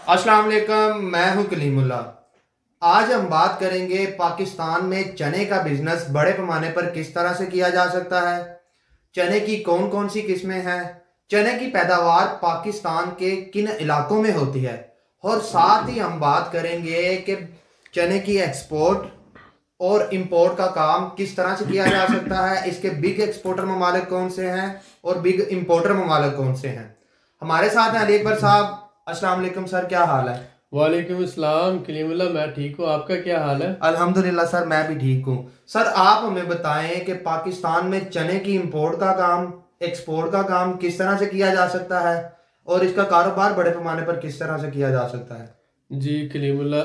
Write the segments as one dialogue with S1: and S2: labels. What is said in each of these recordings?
S1: अस्सलाम वालेकुम, मैं हूं कलीमुल्ला। आज हम बात करेंगे पाकिस्तान में चने का बिजनेस बड़े पैमाने पर किस तरह से किया जा सकता है। चने की कौन कौन सी किस्में हैं, चने की पैदावार पाकिस्तान के किन इलाकों में होती है, और साथ ही हम बात करेंगे कि चने की एक्सपोर्ट और इंपोर्ट का काम किस तरह से किया जा सकता है। इसके बिग एक्सपोर्टर ममालिक कौन से हैं और बिग इंपोर्टर ममालिक कौन से हैं। हमारे साथ हैं अली अकबर साहब। अस्सलाम वालेकुम सर, क्या हाल है?
S2: वालेकुम अस्सलाम कलीमुल्ला, मैं ठीक हूँ। आपका क्या हाल है?
S1: अल्हम्दुलिल्लाह सर, मैं भी ठीक हूँ। सर आप हमें बताएं कि पाकिस्तान में चने की इंपोर्ट का काम, एक्सपोर्ट का काम किस तरह से किया जा सकता है और इसका कारोबार बड़े पैमाने पर किस तरह से किया जा सकता है।
S2: जी कलीमुल्ला,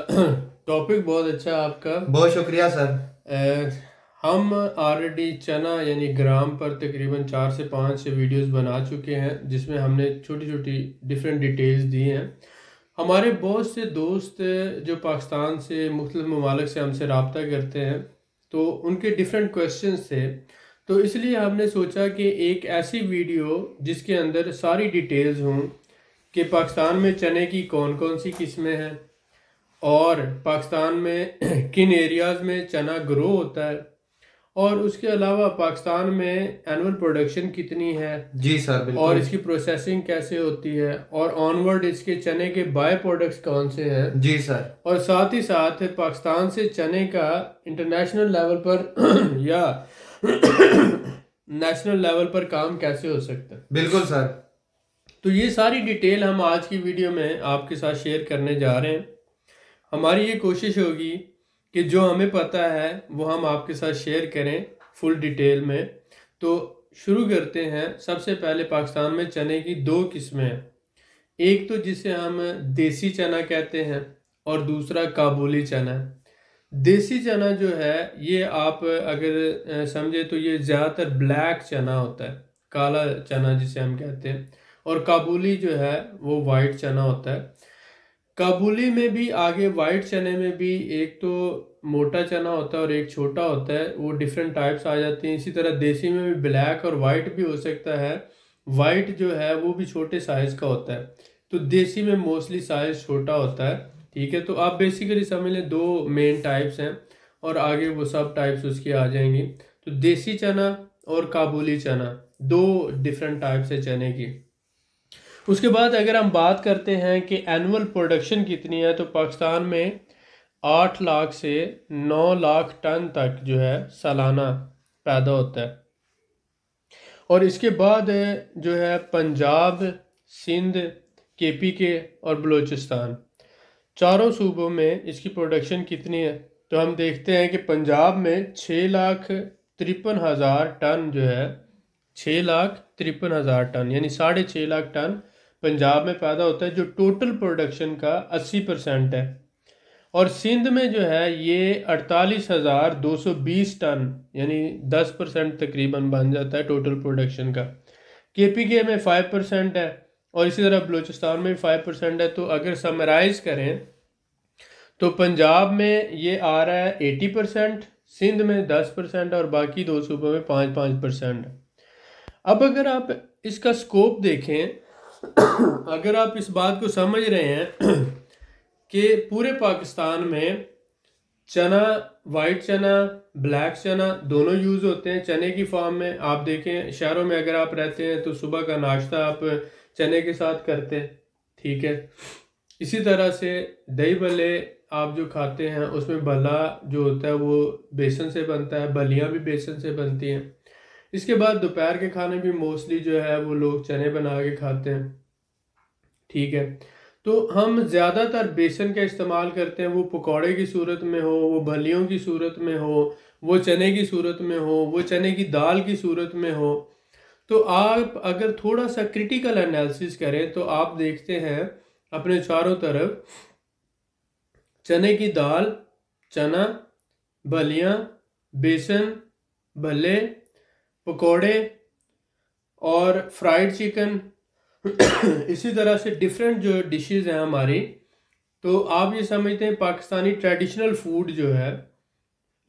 S2: टॉपिक बहुत अच्छा है आपका।
S1: बहुत शुक्रिया सर।
S2: हम ऑलरेडी चना यानी ग्राम पर तकरीबन 4 से 5 वीडियोस बना चुके हैं, जिसमें हमने छोटी छोटी डिफरेंट डिटेल्स दी हैं। हमारे बहुत से दोस्त जो पाकिस्तान से मुख्तलिफ ममालिक से हमसे रब्ता करते हैं, तो उनके डिफरेंट क्वेश्चंस थे। तो इसलिए हमने सोचा कि एक ऐसी वीडियो जिसके अंदर सारी डिटेल्स हों कि पाकिस्तान में चने की कौन कौन सी किस्में हैं और पाकिस्तान में किन एरियाज़ में चना ग्रो होता है, और उसके अलावा पाकिस्तान में एनुअल प्रोडक्शन कितनी है।
S1: जी सर, बिल्कुल।
S2: और इसकी प्रोसेसिंग कैसे होती है, और ऑनवर्ड इसके चने के बाय प्रोडक्ट्स कौन से हैं।
S1: जी सर।
S2: और साथ ही साथ पाकिस्तान से चने का इंटरनेशनल लेवल पर या नेशनल लेवल पर काम कैसे हो सकता है।
S1: बिल्कुल सर।
S2: तो ये सारी डिटेल हम आज की वीडियो में आपके साथ शेयर करने जा रहे हैं। हमारी ये कोशिश होगी कि जो हमें पता है वो हम आपके साथ शेयर करें फुल डिटेल में। तो शुरू करते हैं। सबसे पहले पाकिस्तान में चने की 2 किस्में हैं। एक तो जिसे हम देसी चना कहते हैं और दूसरा काबुली चना है। देसी चना जो है ये आप अगर समझे तो ये ज़्यादातर ब्लैक चना होता है, काला चना जिसे हम कहते हैं। और काबुली जो है वो वाइट चना होता है। काबुली में भी आगे वाइट चने में भी एक तो मोटा चना होता है और एक छोटा होता है, वो डिफरेंट टाइप्स आ जाती हैं। इसी तरह देसी में भी ब्लैक और वाइट भी हो सकता है। वाइट जो है वो भी छोटे साइज़ का होता है, तो देसी में मोस्टली साइज़ छोटा होता है। ठीक है, तो आप बेसिकली समझ लें 2 मेन टाइप्स हैं और आगे वो सब टाइप्स उसकी आ जाएंगी। तो देसी चना और काबुली चना 2 डिफरेंट टाइप्स है चने की। उसके बाद अगर हम बात करते हैं कि एनुअल प्रोडक्शन कितनी है, तो पाकिस्तान में 8 लाख से 9 लाख टन तक जो है सालाना पैदा होता है। और इसके बाद जो है पंजाब, सिंध, KPK और बलूचिस्तान, चारों सूबों में इसकी प्रोडक्शन कितनी है। तो हम देखते हैं कि पंजाब में 6,53,000 टन जो है, 6,53,000 टन यानी 6.5 लाख टन पंजाब में पैदा होता है, जो टोटल प्रोडक्शन का 80% है। और सिंध में जो है ये 48,220 टन यानी 10% तकरीबन बन जाता है टोटल प्रोडक्शन का। KPK में 5% है और इसी तरह बलूचिस्तान में 5% है। तो अगर समराइज करें तो पंजाब में ये आ रहा है 80%, सिंध में 10% और बाकी 2 सूबों में 5-5%। अब अगर आप इसका स्कोप देखें, अगर आप इस बात को समझ रहे हैं कि पूरे पाकिस्तान में चना, वाइट चना, ब्लैक चना दोनों यूज़ होते हैं चने की फॉर्म में। आप देखें शहरों में अगर आप रहते हैं तो सुबह का नाश्ता आप चने के साथ करते हैं। ठीक है, इसी तरह से दही भल्ले आप जो खाते हैं उसमें भल्ला जो होता है वो बेसन से बनता है, बलियाँ भी बेसन से बनती हैं। इसके बाद दोपहर के खाने भी मोस्टली जो है वो लोग चने बना के खाते हैं। ठीक है, तो हम ज़्यादातर बेसन का इस्तेमाल करते हैं, वो पकौड़े की सूरत में हो, वो भलियों की सूरत में हो, वो चने की सूरत में हो, वो चने की दाल की सूरत में हो। तो आप अगर थोड़ा सा क्रिटिकल एनालिसिस करें तो आप देखते हैं अपने चारों तरफ चने की दाल, चना, भलियाँ, बेसन, भल्ले, पकोड़े और फ्राइड चिकन इसी तरह से डिफरेंट जो डिशेस हैं हमारी। तो आप ये समझते हैं पाकिस्तानी ट्रेडिशनल फूड जो है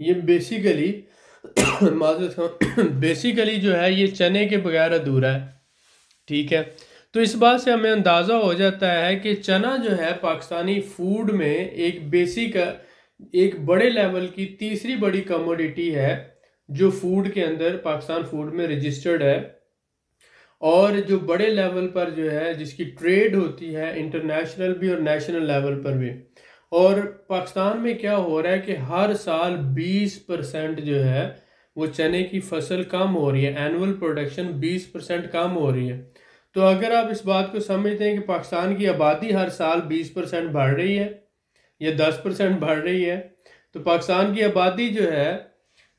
S2: ये बेसिकली बेसिकली जो है ये चने के बगैर अधूरा है। ठीक है, तो इस बात से हमें अंदाज़ा हो जाता है कि चना जो है पाकिस्तानी फूड में एक बेसिक, एक बड़े लेवल की तीसरी बड़ी कमोडिटी है जो फूड के अंदर पाकिस्तान फूड में रजिस्टर्ड है, और जो बड़े लेवल पर जो है जिसकी ट्रेड होती है इंटरनेशनल भी और नेशनल लेवल पर भी। और पाकिस्तान में क्या हो रहा है कि हर साल 20% जो है वो चने की फसल कम हो रही है, एनुअल प्रोडक्शन 20% कम हो रही है। तो अगर आप इस बात को समझते हैं कि पाकिस्तान की आबादी हर साल 20% बढ़ रही है या 10% बढ़ रही है, तो पाकिस्तान की आबादी जो है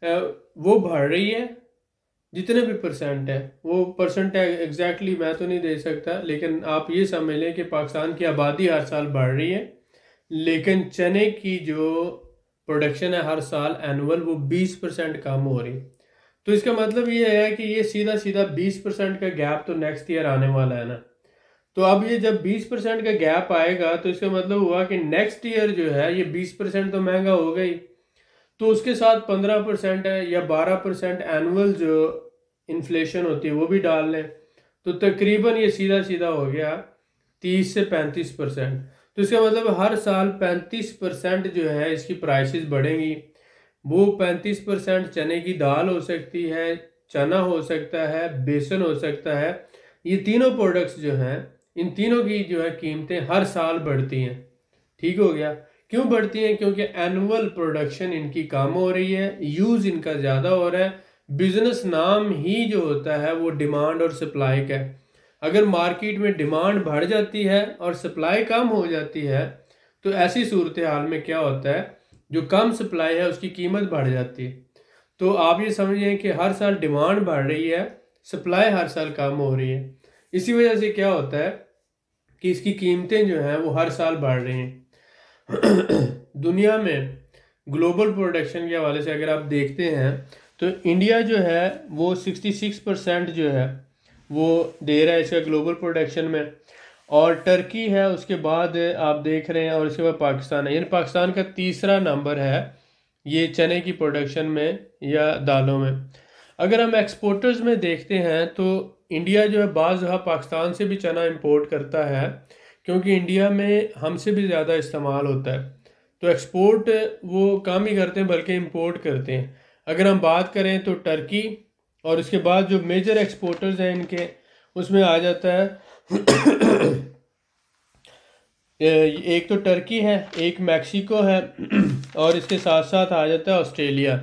S2: वो बढ़ रही है जितने भी परसेंट है, वो परसेंट एग्जैक्टली मैं तो नहीं दे सकता, लेकिन आप ये समझ लें कि पाकिस्तान की आबादी हर साल बढ़ रही है, लेकिन चने की जो प्रोडक्शन है हर साल एनुअल वो 20% कम हो रही। तो इसका मतलब ये है कि ये सीधा सीधा 20% का गैप तो नेक्स्ट ईयर आने वाला है ना। तो अब ये जब 20% का गैप आएगा तो इसका मतलब हुआ कि नेक्स्ट ईयर जो है ये 20% तो महंगा हो गई, तो उसके साथ 15% है या 12% एनुअल जो इन्फ्लेशन होती है वो भी डाल लें, तो तकरीबन ये सीधा सीधा हो गया 30 से 35%। तो इसका मतलब हर साल 35% जो है इसकी प्राइसेस बढ़ेंगी। वो 35% चने की दाल हो सकती है, चना हो सकता है, बेसन हो सकता है, ये तीनों प्रोडक्ट्स जो हैं इन तीनों की जो है कीमतें हर साल बढ़ती हैं। ठीक हो गया। क्यों बढ़ती हैं? क्योंकि एनुअल प्रोडक्शन इनकी कम हो रही है, यूज़ इनका ज़्यादा हो रहा है। बिजनेस नाम ही जो होता है वो डिमांड और सप्लाई का है। अगर मार्केट में डिमांड बढ़ जाती है और सप्लाई कम हो जाती है तो ऐसी सूरत हाल में क्या होता है, जो कम सप्लाई है उसकी कीमत बढ़ जाती है। तो आप ये समझिए कि हर साल डिमांड बढ़ रही है, सप्लाई हर साल कम हो रही है। इसी वजह से क्या होता है कि इसकी कीमतें जो हैं वो हर साल बढ़ रही हैं। दुनिया में ग्लोबल प्रोडक्शन के हवाले से अगर आप देखते हैं तो इंडिया जो है वो 66% जो है वो दे रहा है इसका ग्लोबल प्रोडक्शन में, और टर्की है उसके बाद आप देख रहे हैं, और उसके बाद पाकिस्तान है। यानी पाकिस्तान का तीसरा नंबर है ये चने की प्रोडक्शन में या दालों में। अगर हम एक्सपोर्टर्स में देखते हैं तो इंडिया जो है बाज़ दफ़ा पाकिस्तान से भी चना इंपोर्ट करता है, क्योंकि इंडिया में हमसे भी ज़्यादा इस्तेमाल होता है। तो एक्सपोर्ट वो कम ही करते हैं बल्कि इंपोर्ट करते हैं। अगर हम बात करें तो टर्की, और उसके बाद जो मेजर एक्सपोर्टर्स हैं इनके उसमें आ जाता है एक तो टर्की है, एक मैक्सिको है, और इसके साथ साथ आ जाता है ऑस्ट्रेलिया।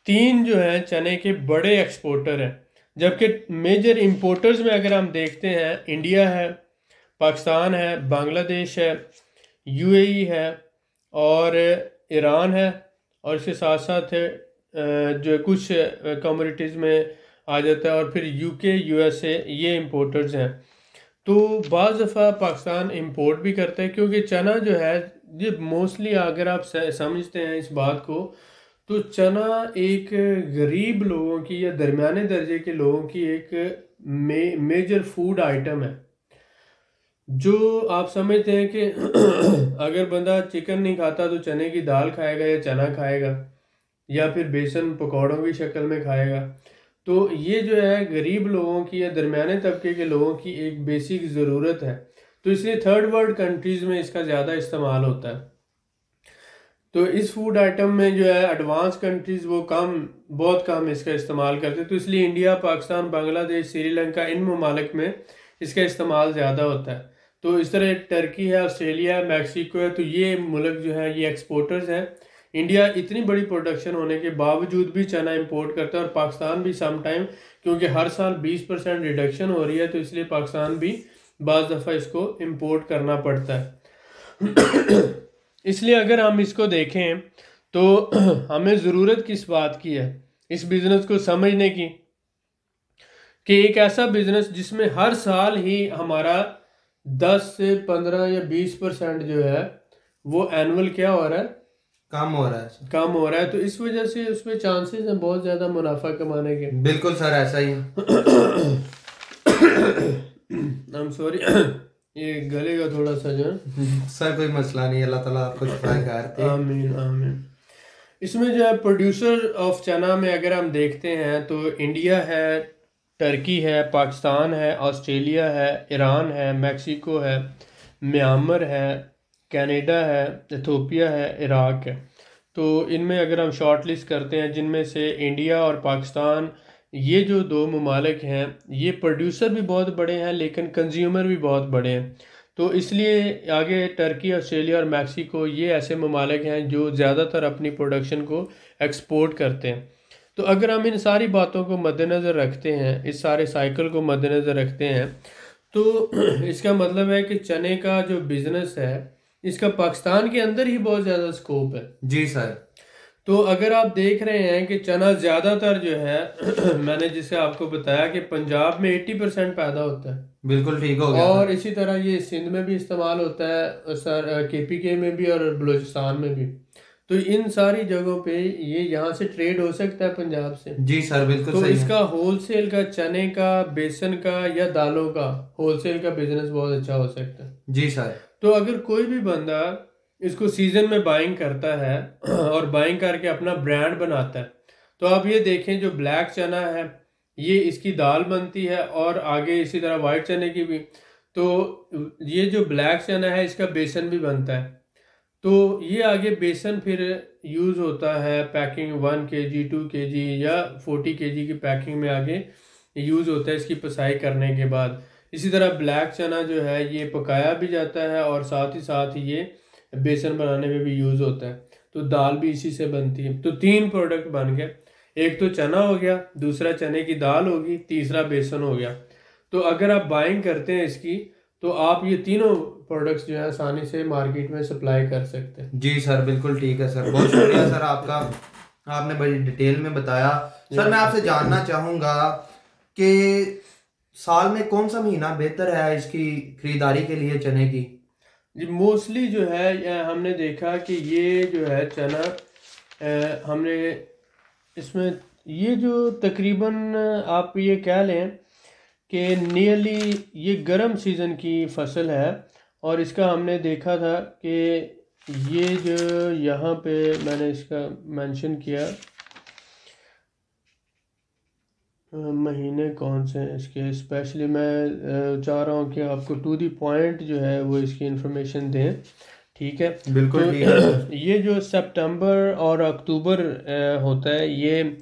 S2: तीन जो है चने के बड़े एक्सपोर्टर हैं। जबकि मेजर इंपोर्टर्स में अगर हम देखते हैं इंडिया है, पाकिस्तान है, बांग्लादेश है, यूएई है और ईरान है, और इसके साथ साथ जो कुछ कम्युनिटीज़ में आ जाता है, और फिर यूके, यूएसए, ये इंपोर्टर्स हैं। तो बाज़ दफ़ा पाकिस्तान इंपोर्ट भी करता है, क्योंकि चना जो है ये मोस्टली अगर आप समझते हैं इस बात को, तो चना एक गरीब लोगों की या दरमियाने दर्जे के लोगों की एक मेजर फूड आइटम है। जो आप समझते हैं कि अगर बंदा चिकन नहीं खाता तो चने की दाल खाएगा या चना खाएगा, या फिर बेसन पकौड़ों की शक्ल में खाएगा। तो ये जो है गरीब लोगों की या दरमियाने तबके के लोगों की एक बेसिक ज़रूरत है। तो इसलिए थर्ड वर्ल्ड कंट्रीज़ में इसका ज़्यादा इस्तेमाल होता है। तो इस फूड आइटम में जो है एडवांस कंट्रीज़ वो बहुत कम इसका इस्तेमाल करते हैं। तो इसलिए इंडिया, पाकिस्तान, बांग्लादेश, श्रीलंका, इन ममालिक में इसका इस्तेमाल ज़्यादा होता है। तो इस तरह टर्की है, ऑस्ट्रेलिया है, मैक्सिको है, तो ये मुल्क जो है ये एक्सपोर्टर्स हैं। इंडिया इतनी बड़ी प्रोडक्शन होने के बावजूद भी चना इंपोर्ट करता है, और पाकिस्तान भी सम टाइम, क्योंकि हर साल 20% रिडक्शन हो रही है तो इसलिए पाकिस्तान भी बाज़ दफ़ा इसको इंपोर्ट करना पड़ता है। इसलिए अगर हम इसको देखें तो हमें ज़रूरत किस बात की है इस बिज़नेस को समझने की, कि एक ऐसा बिज़नेस जिसमें हर साल ही हमारा 10 से 15 या 20% जो है वो एनुअल क्या हो रहा है,
S1: कम हो रहा है।
S2: तो इस वजह से उसमें चांसेस हैं बहुत ज़्यादा मुनाफा कमाने के।
S1: बिल्कुल सर, ऐसा ही है।
S2: आई एम सॉरी, ये गले का थोड़ा सा जो
S1: सर कोई मसला नहीं, अल्लाह ताला आपको शिफा करे।
S2: आमीन आमीन। इसमें जो है प्रोड्यूसर ऑफ चना में अगर हम देखते हैं तो इंडिया है, टर्की है, पाकिस्तान है, ऑस्ट्रेलिया है, ईरान है, मैक्सिको है, म्यांमार है, कनाडा है, इथोपिया है, इराक है। तो इनमें अगर हम शॉर्ट लिस्ट करते हैं, जिनमें से इंडिया और पाकिस्तान, ये जो दो ममालिक हैं, ये प्रोड्यूसर भी बहुत बड़े हैं लेकिन कंज्यूमर भी बहुत बड़े हैं। तो इसलिए आगे टर्की, ऑस्ट्रेलिया और मैक्सिको ये ऐसे ममालिक हैं जो ज़्यादातर अपनी प्रोडक्शन को एक्सपोर्ट करते हैं। तो अगर हम इन सारी बातों को मद्देनज़र रखते हैं, इस सारे साइकिल को मद्देनज़र रखते हैं, तो इसका मतलब है कि चने का जो बिज़नेस है, इसका पाकिस्तान के अंदर ही बहुत ज़्यादा स्कोप है।
S1: जी सर।
S2: तो अगर आप देख रहे हैं कि चना ज़्यादातर जो है मैंने जिसे आपको बताया कि पंजाब में 80% पैदा होता है,
S1: बिल्कुल ठीक हो गया
S2: और
S1: सर।
S2: इसी तरह ये सिंध में भी इस्तेमाल होता है सर, केपीके में भी और बलूचिस्तान में भी। तो इन सारी जगहों पे ये यहाँ से ट्रेड हो सकता है पंजाब से।
S1: जी सर बिल्कुल
S2: तो
S1: सही है।
S2: इसका होलसेल का, चने का, बेसन का या दालों का होलसेल का बिजनेस बहुत अच्छा हो सकता है।
S1: जी सर।
S2: तो अगर कोई भी बंदा इसको सीजन में बाइंग करता है और बाइंग करके अपना ब्रांड बनाता है, तो आप ये देखें जो ब्लैक चना है ये इसकी दाल बनती है, और आगे इसी तरह वाइट चने की भी। तो ये जो ब्लैक चना है इसका बेसन भी बनता है। तो ये आगे बेसन फिर यूज़ होता है पैकिंग 1 kg 2 kg या 40 kg की पैकिंग में आगे यूज़ होता है इसकी पिसाई करने के बाद। इसी तरह ब्लैक चना जो है ये पकाया भी जाता है और साथ ही साथ ये बेसन बनाने में भी यूज़ होता है। तो दाल भी इसी से बनती है। तो 3 प्रोडक्ट बन गए, एक तो चना हो गया, दूसरा चने की दाल होगी, तीसरा बेसन हो गया। तो अगर आप बाइंग करते हैं इसकी, तो आप ये तीनों प्रोडक्ट्स जो है आसानी से मार्केट में सप्लाई कर सकते हैं।
S1: जी सर बिल्कुल ठीक है सर, बहुत शुक्रिया सर आपका, आपने बड़ी डिटेल में बताया। सर मैं आपसे जानना चाहूँगा कि साल में कौन सा महीना बेहतर है इसकी खरीदारी के लिए चने की?
S2: जी मोस्टली जो है हमने देखा कि ये जो है चना हमने इसमें ये जो तकरीबन आप ये कह लें कि नियरली ये गर्म सीज़न की फसल है। और इसका हमने देखा था कि ये जो यहाँ पे मैंने इसका मेंशन किया महीने कौन से हैं इसके, स्पेशली मैं चाह रहा हूँ कि आपको टू दी पॉइंट जो है वो इसकी इंफॉर्मेशन दें। ठीक है,
S1: बिल्कुल
S2: तो
S1: ठीक है सर।
S2: ये जो सितंबर और अक्टूबर होता है, ये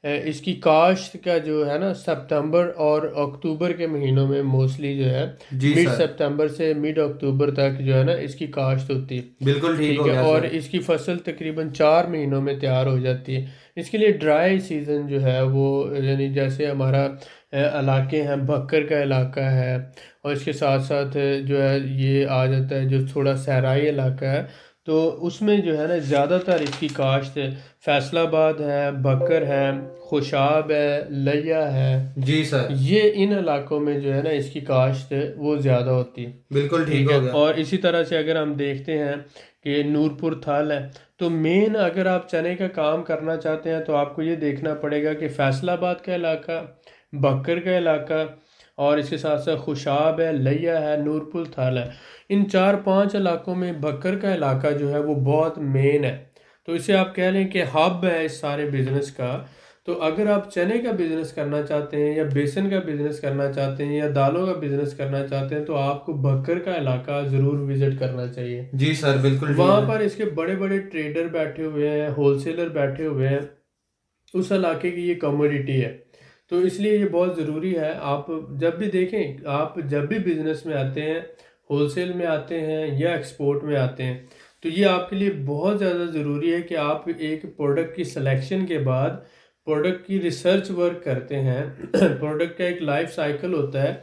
S2: इसकी काश्त का जो है ना सितंबर और अक्टूबर के महीनों में मोस्टली जो है,
S1: जी
S2: मिड
S1: सर
S2: सितंबर से मिड अक्टूबर तक जो है ना इसकी काश्त होती है।
S1: बिल्कुल ठीक
S2: ठीक
S1: हो
S2: है,
S1: गया
S2: और
S1: सर।
S2: इसकी फसल तकरीबन 4 महीनों में तैयार हो जाती है। इसके लिए ड्राई सीज़न जो है वो, यानी जैसे हमारा इलाके हैं, बक्कर का इलाका है, और इसके साथ साथ जो है ये आ जाता है जो थोड़ा सहराई इलाका है, तो उसमें जो है ना ज़्यादातर इसकी काश्त फैसलाबाद है, बक्कर है, खुशाब है, लिया है,
S1: जी सर
S2: ये इन इलाकों में जो है ना इसकी काश्त वो ज़्यादा होती है।
S1: बिल्कुल ठीक
S2: ठीक
S1: हो
S2: है,
S1: गया।
S2: और इसी तरह से अगर हम देखते हैं कि नूरपुर थाल है, तो मेन अगर आप चने का काम करना चाहते हैं तो आपको ये देखना पड़ेगा कि फैसलाबाद का इलाका, बक्कर का इलाका, और इसके साथ साथ खुशाब है, लिया है, नूरपुर थाल है, इन 4-5 इलाकों में बक्कर का इलाका जो है वो बहुत मेन है। तो इसे आप कह लें कि हब है इस सारे बिजनेस का। तो अगर आप चने का बिजनेस करना चाहते हैं या बेसन का बिजनेस करना चाहते हैं या दालों का बिजनेस करना चाहते हैं, तो आपको बक्कर का इलाका ज़रूर विजिट करना चाहिए।
S1: जी सर बिल्कुल ठीक
S2: वहाँ
S1: है।
S2: पर इसके बड़े बड़े ट्रेडर बैठे हुए हैं, होलसेलर बैठे हुए हैं, उस इलाके की ये कमोडिटी है। तो इसलिए ये बहुत ज़रूरी है। आप जब भी देखें, आप जब भी बिजनेस में आते हैं, होलसेल में आते हैं या एक्सपोर्ट में आते हैं, तो ये आपके लिए बहुत ज़्यादा ज़रूरी है कि आप एक प्रोडक्ट की सिलेक्शन के बाद प्रोडक्ट की रिसर्च वर्क करते हैं। प्रोडक्ट का एक लाइफ साइकिल होता है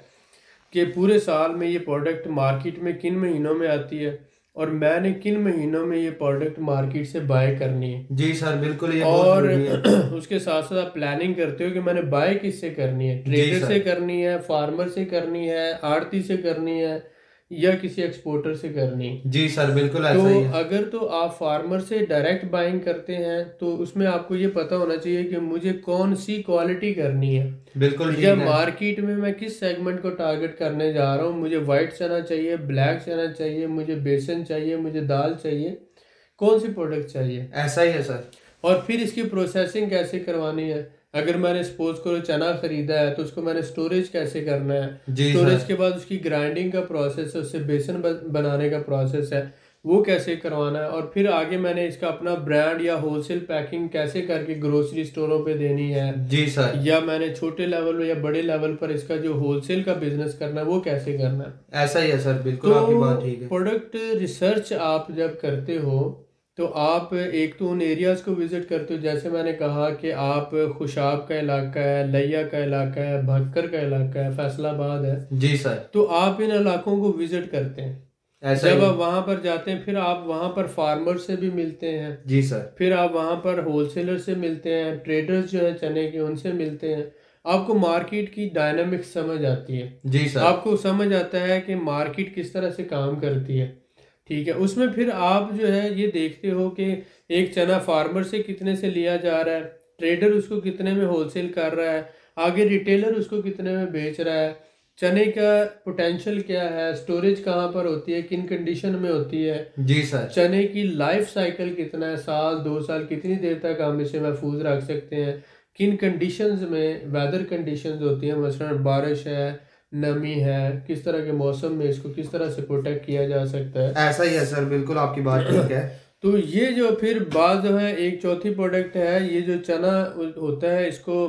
S2: कि पूरे साल में ये प्रोडक्ट मार्केट में किन महीनों में आती है और मैंने किन महीनों में ये प्रोडक्ट मार्केट से बाय करनी है।
S1: जी सर बिल्कुल ये बहुत
S2: और
S1: जरूरी है।
S2: उसके साथ साथ आप प्लानिंग करते हो कि मैंने बाय किससे करनी है,
S1: जी
S2: ट्रेडर
S1: सर।
S2: से करनी है, फार्मर से करनी है, आड़ती से करनी है, या किसी एक्सपोर्टर से करनी है।
S1: जी सर बिल्कुल
S2: तो
S1: ऐसा ही है।
S2: अगर तो आप फार्मर से डायरेक्ट बाइंग करते हैं तो उसमें आपको ये पता होना चाहिए कि मुझे कौन सी क्वालिटी करनी है,
S1: बिल्कुल ठीक
S2: या
S1: है।
S2: मार्केट में मैं किस सेगमेंट को टारगेट करने जा रहा हूँ। मुझे वाइट चना चाहिए, ब्लैक चना चाहिए, मुझे बेसन चाहिए, मुझे दाल चाहिए, कौन सी प्रोडक्ट चाहिए,
S1: ऐसा ही है सर।
S2: और फिर इसकी प्रोसेसिंग कैसे करवानी है। अगर मैंने सपोज करो चना खरीदा है तो उसको मैंने स्टोरेज कैसे करना है,
S1: जी
S2: स्टोरेज
S1: सर।
S2: के बाद उसकी ग्राइंडिंग का प्रोसेस है, उससे बेसन बनाने का प्रोसेस है, वो कैसे करवाना है, और फिर आगे मैंने इसका अपना ब्रांड या होलसेल पैकिंग कैसे करके ग्रोसरी स्टोरों पे देनी है,
S1: जी सर।
S2: या मैंने छोटे लेवल या बड़े लेवल पर इसका जो होलसेल का बिजनेस करना है वो कैसे करना है।
S1: ऐसा ही है सर, बिल्कुल आपकी बात
S2: तो
S1: ठीक है।
S2: प्रोडक्ट रिसर्च आप जब करते हो तो आप एक तो उन एरियाज़ को विज़िट करते हो, जैसे मैंने कहा कि आप खुशाब का इलाका है, लिया का इलाका है, भक्कर का इलाका है, फैसलाबाद है,
S1: जी सर।
S2: तो आप इन इलाकों को विज़िट करते हैं।
S1: ऐसा
S2: जब
S1: ही।
S2: आप वहाँ पर जाते हैं फिर आप वहाँ पर फार्मर से भी मिलते हैं,
S1: जी सर।
S2: फिर आप वहाँ पर होलसेलर से मिलते हैं, ट्रेडर्स जो है चने के उनसे मिलते हैं। आपको मार्केट की डायनामिक्स समझ आती है,
S1: जी सर।
S2: आपको समझ आता है कि मार्केट किस तरह से काम करती है। ठीक है, उसमें फिर आप जो है ये देखते हो कि एक चना फार्मर से कितने से लिया जा रहा है, ट्रेडर उसको कितने में होलसेल कर रहा है, आगे रिटेलर उसको कितने में बेच रहा है, चने का पोटेंशियल क्या है, स्टोरेज कहाँ पर होती है, किन कंडीशन में होती है,
S1: जी सर।
S2: चने की लाइफ साइकिल कितना है, साल 2 साल कितनी देर तक हम इसे महफूज रख सकते हैं, किन कंडीशंस में वेदर कंडीशंस होती हैं, मसलन बारिश है, नमी है, किस तरह के मौसम में इसको किस तरह से प्रोटेक्ट किया जा सकता है।
S1: ऐसा ही है सर, बिल्कुल आपकी बात ठीक है।
S2: तो ये जो फिर बात जो है एक चौथी प्रोडक्ट है, ये जो चना होता है इसको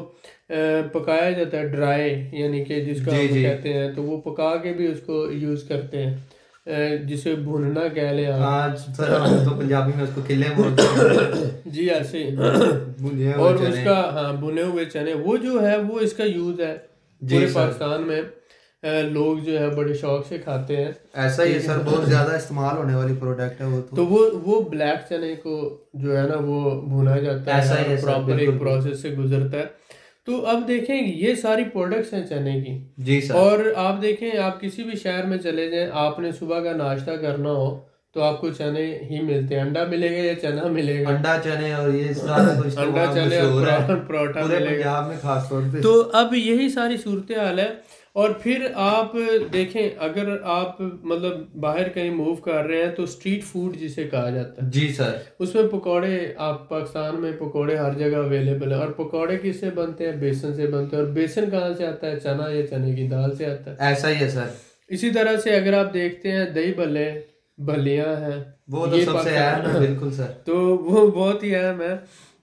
S2: पकाया जाता है ड्राई, यानी कि जिसको
S1: जी
S2: हम
S1: जी।
S2: कहते हैं, तो वो पका के भी उसको यूज़ करते हैं, जिसे भुनना कह लें आप।
S1: हाँ सर, हम तो पंजाबी में उसको किले बोलते हैं।
S2: जी ऐसे ही।
S1: भुने हुए
S2: और
S1: चने।
S2: उसका हाँ भुने हुए चने वो जो है वो इसका यूज़ है
S1: जी
S2: पूरे
S1: सर।
S2: पाकिस्तान में, लोग जो है बड़े शौक से खाते हैं।
S1: ऐसा ही है
S2: ठीक
S1: सर,
S2: है।
S1: बहुत ज्यादा इस्तेमाल होने वाली प्रोडक्ट है वो
S2: तो
S1: तो।
S2: वो ब्लैक चने को जो है ना वो भुना जाता
S1: ऐसा ही
S2: है,
S1: है सर,
S2: प्रॉपर
S1: बिल्कुल
S2: एक प्रोसेस से गुजरता है। तो अब देखें ये सारी प्रोडक्ट्स हैं चने की।
S1: जी सर।
S2: और आप देखें आप किसी भी शहर में चले जाएं, आपने सुबह का नाश्ता करना हो तो आपको चने ही मिलते हैं, अंडा मिलेगा या चना मिलेगा।
S1: अंडा चने और ये सारा कुछ तो
S2: अंडा
S1: वहाँ
S2: चने और
S1: मशहूर है,
S2: परोठा
S1: पूरे
S2: मिलेगा।
S1: पंजाब में खास तौर पे।
S2: तो अब यही सारी सूरत हाल है। और फिर आप देखें अगर आप मतलब बाहर कहीं मूव कर रहे हैं तो स्ट्रीट फूड जिसे कहा जाता है,
S1: जी सर।
S2: उसमें पकोड़े, आप पाकिस्तान में पकोड़े हर जगह अवेलेबल है, और पकोड़े किससे बनते हैं, बेसन से बनते हैं, और बेसन कहाँ से आता है, चना या चने की दाल से आता है।
S1: ऐसा ही है सर।
S2: इसी तरह से अगर आप देखते हैं दही भल्ले, भलियाँ हैं,
S1: वो तो
S2: ये
S1: सबसे अहम है, बिल्कुल सर।
S2: तो वो बहुत ही अहम है।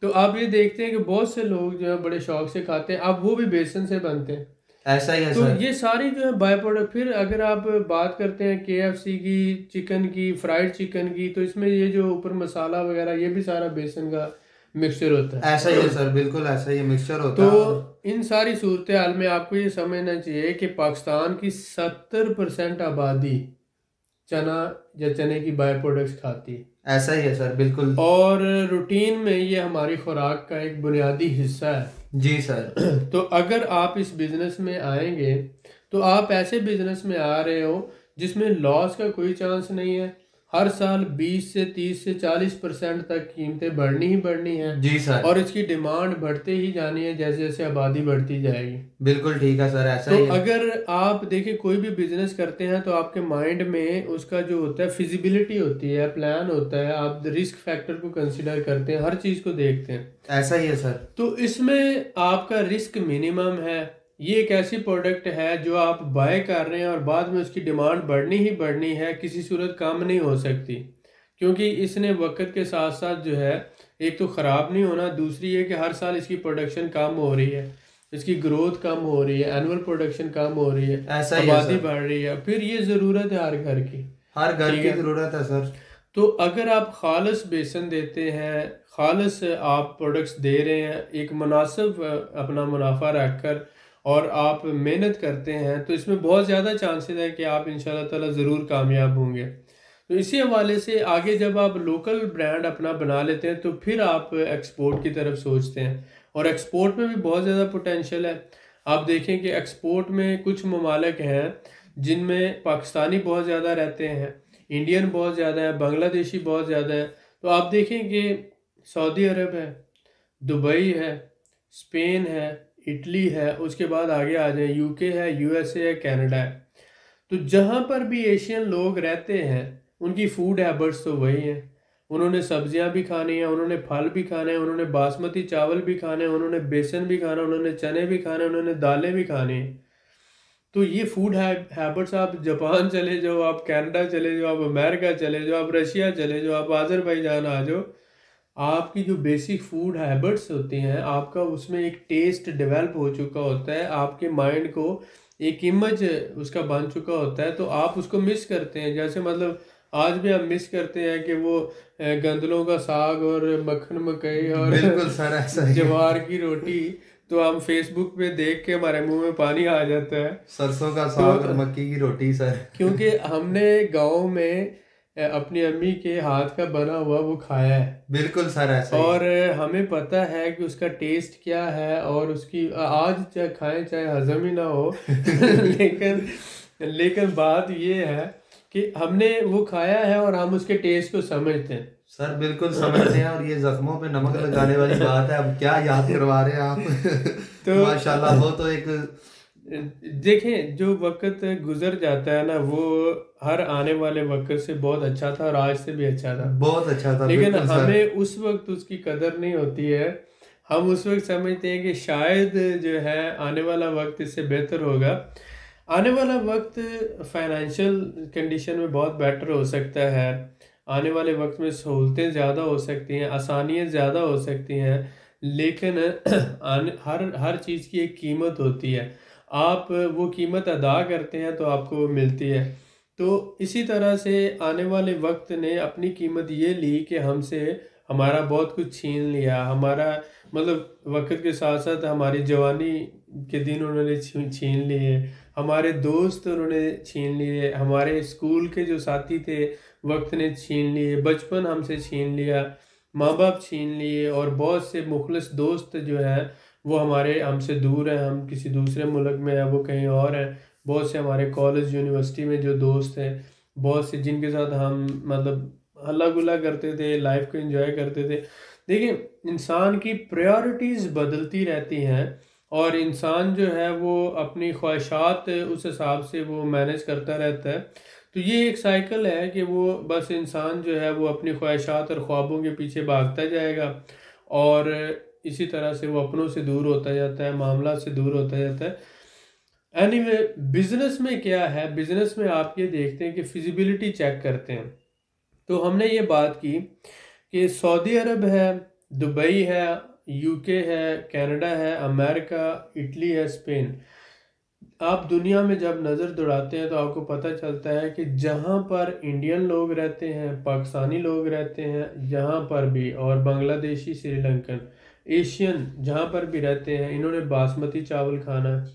S2: तो आप ये देखते हैं कि बहुत से लोग जो है बड़े शौक से खाते हैं, अब वो भी बेसन से बनते हैं।
S1: ऐसा ही है
S2: तो
S1: सर।
S2: ये सारी जो है बाय प्रोडक्ट। फिर अगर आप बात करते हैं KFC की, चिकन की, फ्राइड चिकन की, तो इसमें ये जो ऊपर मसाला वगैरह ये भी सारा बेसन का मिक्सचर होता है।
S1: ऐसा ही है सर, बिल्कुल ऐसा ही मिक्सचर होता
S2: तो
S1: है।
S2: इन सारी सूरत हाल में आपको ये समझना चाहिए कि पाकिस्तान की 70% आबादी चना या चने की बाय प्रोडक्ट्स खाती है,
S1: ऐसा ही है सर, बिल्कुल।
S2: और रूटीन में ये हमारी खुराक का एक बुनियादी हिस्सा है।
S1: जी सर।
S2: तो अगर आप इस बिजनेस में आएंगे तो आप ऐसे बिजनेस में आ रहे हो जिसमें लॉस का कोई चांस नहीं है। हर साल 20 से 30 से 40% तक कीमतें बढ़नी ही बढ़नी है,
S1: जी सर।
S2: और इसकी डिमांड बढ़ते ही जानी है जैसे जैसे आबादी बढ़ती जाएगी।
S1: बिल्कुल ठीक है सर, ऐसा
S2: तो
S1: ही है।
S2: अगर आप देखिए कोई भी बिजनेस करते हैं तो आपके माइंड में उसका जो होता है फिजिबिलिटी होती है, प्लान होता है, आप रिस्क फैक्टर को कंसिडर करते हैं, हर चीज़ को देखते हैं।
S1: ऐसा ही है सर।
S2: तो इसमें आपका रिस्क मिनिमम है। ये एक ऐसी प्रोडक्ट है जो आप बाय कर रहे हैं और बाद में उसकी डिमांड बढ़नी ही बढ़नी है, किसी सूरत कम नहीं हो सकती, क्योंकि इसने वक्त के साथ साथ जो है एक तो ख़राब नहीं होना, दूसरी है कि हर साल इसकी प्रोडक्शन कम हो रही है, इसकी ग्रोथ कम हो रही है, एनुअल प्रोडक्शन कम हो रही है,
S1: ऐसा ही है
S2: आबादी
S1: सर।
S2: बढ़ रही है, फिर ये ज़रूरत है हर घर की।
S1: हर घर
S2: ठीक
S1: की
S2: है।
S1: जरूरत है सर।
S2: तो अगर आप खालिस बेसन देते हैं, खालिस आप प्रोडक्ट्स दे रहे हैं, एक मुनासिब अपना मुनाफा रखकर, और आप मेहनत करते हैं, तो इसमें बहुत ज़्यादा चांसेस है कि आप इंशाल्लाह ताला ज़रूर कामयाब होंगे। तो इसी हवाले से आगे जब आप लोकल ब्रांड अपना बना लेते हैं तो फिर आप एक्सपोर्ट की तरफ सोचते हैं, और एक्सपोर्ट में भी बहुत ज़्यादा पोटेंशियल है। आप देखें कि एक्सपोर्ट में कुछ ममालिक हैं जिनमें पाकिस्तानी बहुत ज़्यादा रहते हैं, इंडियन बहुत ज़्यादा है, बांग्लादेशी बहुत ज़्यादा है। तो आप देखें कि सऊदी अरब है, दुबई है, स्पेन है, इटली है, उसके बाद आगे आ जाए UK है, USA है, कनाडा है। तो जहाँ पर भी एशियन लोग रहते हैं उनकी फूड हैबिट्स तो वही हैं। उन्होंने सब्जियां भी खानी है, उन्होंने फल भी खाने हैं, उन्होंने बासमती चावल भी खाने हैं, उन्होंने बेसन भी खाना, उन्होंने चने भी खाने, उन्होंने दालें भी खानी हैं। तो ये फूड हैबिट्स, आप जापान चले जाओ, आप कनाडा चले जाओ, आप अमेरिका चले जाओ, आप रशिया चले जाओ, आप आज़रबाईजान आ जाओ, आपकी जो बेसिक फूड हैबिट्स होती हैं, आपका उसमें एक टेस्ट डेवलप हो चुका होता है, आपके माइंड को एक इमेज उसका बन चुका होता है, तो आप उसको मिस करते हैं। जैसे मतलब आज भी हम मिस करते हैं कि वो गंदलों का साग और मक्खन मकई और
S1: बिल्कुल सर, ऐसा ही है।
S2: ज्वार की रोटी, तो हम फेसबुक पे देख के हमारे मुंह में पानी आ जाता है।
S1: सरसों का
S2: तो
S1: साग और मक्की की रोटी सर।
S2: क्योंकि हमने गांव में अपनी अम्मी के हाथ का बना हुआ वो खाया है,
S1: बिल्कुल सर, ऐसा ही
S2: और
S1: है।
S2: हमें पता है कि उसका टेस्ट क्या है, और उसकी आज चाहे खाएं चाहे हजम ही ना हो लेकिन लेकिन बात ये है कि हमने वो खाया है और हम उसके टेस्ट को समझते हैं।
S1: सर बिल्कुल समझते हैं, और ये जख्मों पे नमक लगाने वाली बात है। अब क्या याद करवा रहे हैं आप
S2: तो
S1: माशाल्लाह, वो तो एक
S2: देखें, जो वक्त गुजर जाता है ना, वो हर आने वाले वक्त से बहुत अच्छा था और आज से भी अच्छा था।
S1: बहुत अच्छा था।
S2: लेकिन
S1: बिल्कुल सर।
S2: हमें उस वक्त उसकी कदर नहीं होती है। हम उस वक्त समझते हैं कि शायद जो है आने वाला वक्त इससे बेहतर होगा। आने वाला वक्त फाइनेंशियल कंडीशन में बहुत बेटर हो सकता है, आने वाले वक्त में सहूलतें ज़्यादा हो सकती हैं, आसानियाँ ज़्यादा हो सकती हैं, लेकिन हर हर चीज़ की एक कीमत होती है। आप वो कीमत अदा करते हैं तो आपको वो मिलती है। तो इसी तरह से आने वाले वक्त ने अपनी कीमत ये ली कि हमसे हमारा बहुत कुछ छीन लिया। हमारा मतलब वक्त के साथ साथ हमारी जवानी के दिन उन्होंने छीन लिए, हमारे दोस्त उन्होंने छीन लिए, हमारे स्कूल के जो साथी थे वक्त ने छीन लिए, बचपन हमसे छीन लिया, माँ बाप छीन लिए, और बहुत से मुखलिस दोस्त जो हैं वो हमारे हमसे दूर हैं, हम किसी दूसरे मुल्क में हैं, वो कहीं और हैं। बहुत से हमारे कॉलेज यूनिवर्सिटी में जो दोस्त हैं, बहुत से जिनके साथ हम मतलब हल्ला गुल्ला करते थे, लाइफ को एंजॉय करते थे। देखिए, इंसान की प्रायोरिटीज़ बदलती रहती हैं, और इंसान जो है वो अपनी ख्वाहिशात उस हिसाब से वो मैनेज करता रहता है। तो ये एक साइकिल है कि वो बस इंसान जो है वो अपनी ख्वाहिशात और ख्वाबों के पीछे भागता जाएगा, और इसी तरह से वो अपनों से दूर होता जाता है, मामला से दूर होता जाता है। एनीवे, बिजनेस में क्या है, बिजनेस में आप ये देखते हैं कि फिजिबिलिटी चेक करते हैं। तो हमने ये बात की कि सऊदी अरब है, दुबई है, यूके है, कनाडा है, अमेरिका, इटली है, स्पेन। आप दुनिया में जब नज़र दौड़ाते हैं तो आपको पता चलता है कि जहाँ पर इंडियन लोग रहते हैं, पाकिस्तानी लोग रहते हैं, जहाँ पर भी, और बांग्लादेशी, श्रीलंकन, एशियन जहाँ पर भी रहते हैं, इन्होंने बासमती चावल खाना है,